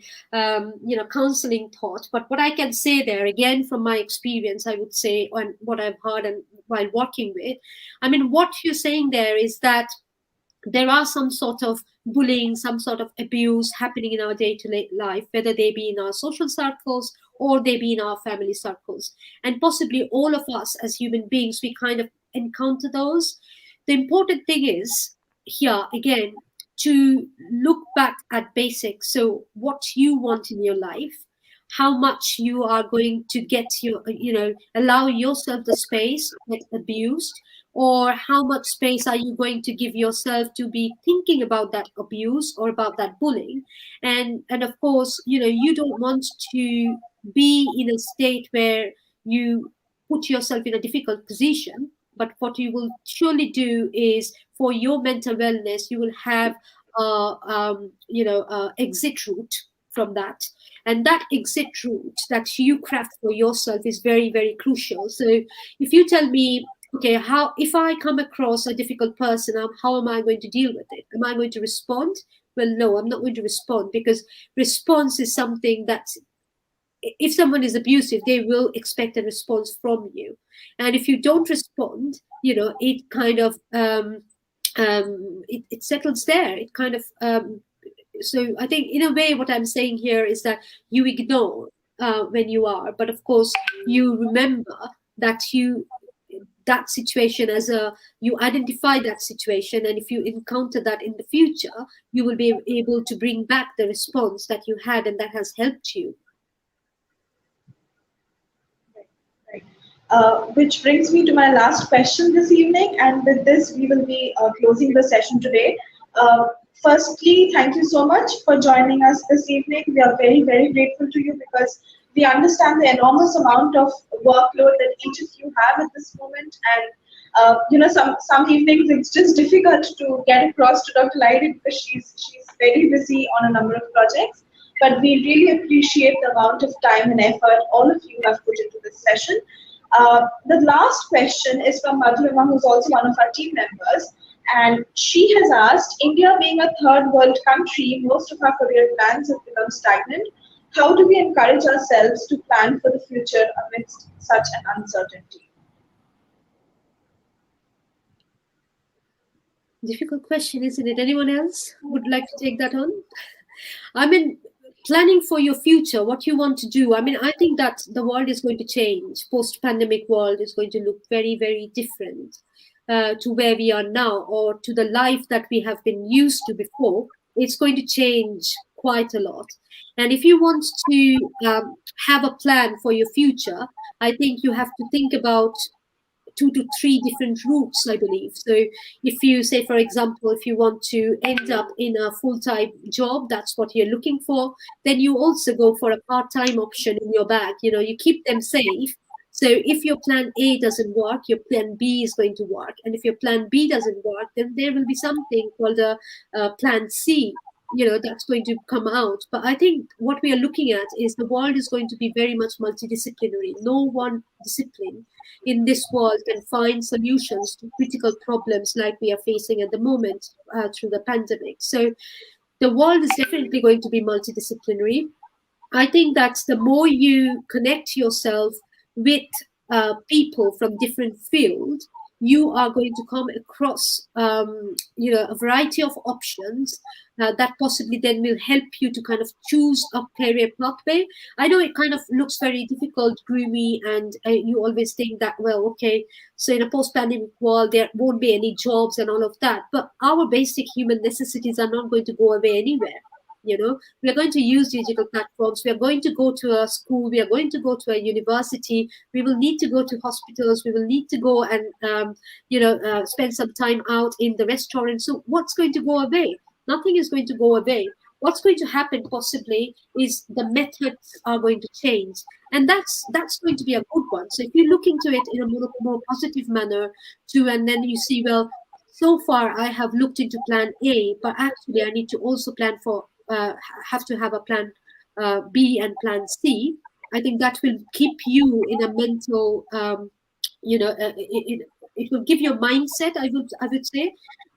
counseling thought. But what I can say there, again, from my experience, I would say, and what I've heard and while working with, I mean, what you're saying there is that there are some sort of bullying, some sort of abuse happening in our day-to-day life, whether they be in our social circles or they be in our family circles. And possibly all of us as human beings, we kind of encounter those. The important thing is here, again, to look back at basics. So what you want in your life, how much you are going to get allow yourself the space to get abused, or how much space are you going to give yourself to be thinking about that abuse or about that bullying. And of course, you don't want to be in a state where you put yourself in a difficult position. But what you will surely do is, for your mental wellness, you will have exit route from that. And that exit route that you craft for yourself is very, very crucial. So if you tell me, okay, how, if I come across a difficult person, how am I going to deal with it? Am I going to respond? Well, no, I'm not going to respond, because response is something that, if someone is abusive, they will expect a response from you. And if you don't respond, it kind of it settles there. It kind of so I think, in a way, what I'm saying here is that you ignore when you are, but of course you remember that that situation as you identify that situation, and if you encounter that in the future, you will be able to bring back the response that you had and that has helped you.
Right. Which brings me to my last question this evening, and with this we will be closing the session today. Firstly, thank you so much for joining us this evening. We are very, very grateful to you, because we understand the enormous amount of workload that each of you have at this moment. And some evenings it's just difficult to get across to Dr. Lahiri, because she's very busy on a number of projects. But we really appreciate the amount of time and effort all of you have put into this session. The last question is from Madhurima, who's also one of our team members. And she has asked, India being a third world country, most of our career plans have become stagnant. How do we encourage ourselves to plan for the future amidst such an uncertainty?
Difficult question, isn't it? Anyone else would like to take that on? I mean, planning for your future, what you want to do. I mean, I think that the world is going to change. Post-pandemic world is going to look very, very different to where we are now, or to the life that we have been used to before. It's going to change quite a lot. And if you want to have a plan for your future, I think you have to think about 2 to 3 different routes, I believe. So if you say, for example, if you want to end up in a full-time job, that's what you're looking for, then you also go for a part-time option in your bag. You keep them safe. So if your plan A doesn't work, your plan B is going to work. And if your plan B doesn't work, then there will be something called a plan C, that's going to come out. But I think what we are looking at is the world is going to be very much multidisciplinary. No one discipline in this world can find solutions to critical problems like we are facing at the moment through the pandemic. So the world is definitely going to be multidisciplinary. I think that the more you connect yourself with people from different fields, you are going to come across, a variety of options that possibly then will help you to kind of choose a career pathway. I know it kind of looks very difficult, gloomy, and you always think that, well, okay, so in a post-pandemic world, there won't be any jobs and all of that. But our basic human necessities are not going to go away anywhere. We are going to use digital platforms. We are going to go to a school. We are going to go to a university. We will need to go to hospitals. We will need to go and spend some time out in the restaurant. So what's going to go away? Nothing is going to go away. What's going to happen possibly is the methods are going to change, and that's going to be a good one. So if you look into it in a more positive manner too, and then you see, well, so far I have looked into plan A, but actually I need to also plan for have to have a plan B and plan C. I think that will keep you in a mental, it will give you a mindset. I would say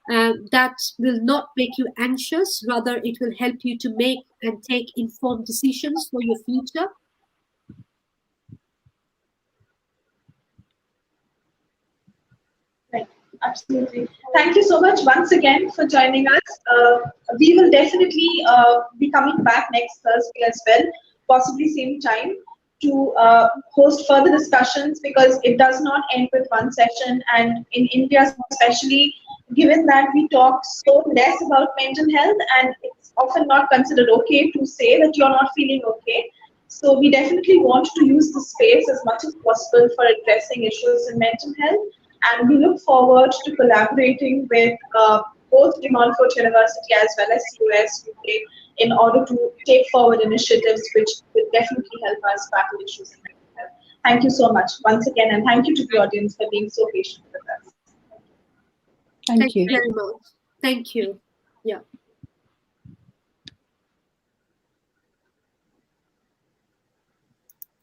that will not make you anxious. Rather, it will help you to make and take informed decisions for your future.
Right. Absolutely. Thank you so much once again for joining us. We will definitely be coming back next Thursday as well, possibly same time, to host further discussions, because it does not end with one session. And in India especially, given that we talk so less about mental health, and it's often not considered okay to say that you're not feeling okay. So we definitely want to use the space as much as possible for addressing issues in mental health. And we look forward to collaborating with both De Montfort University as well as US, UK, in order to take forward initiatives which will definitely help us battle issues in mental health. Thank you so much once again, and thank you to the audience for being so patient with us.
Thank you
very much. Thank you. Yeah.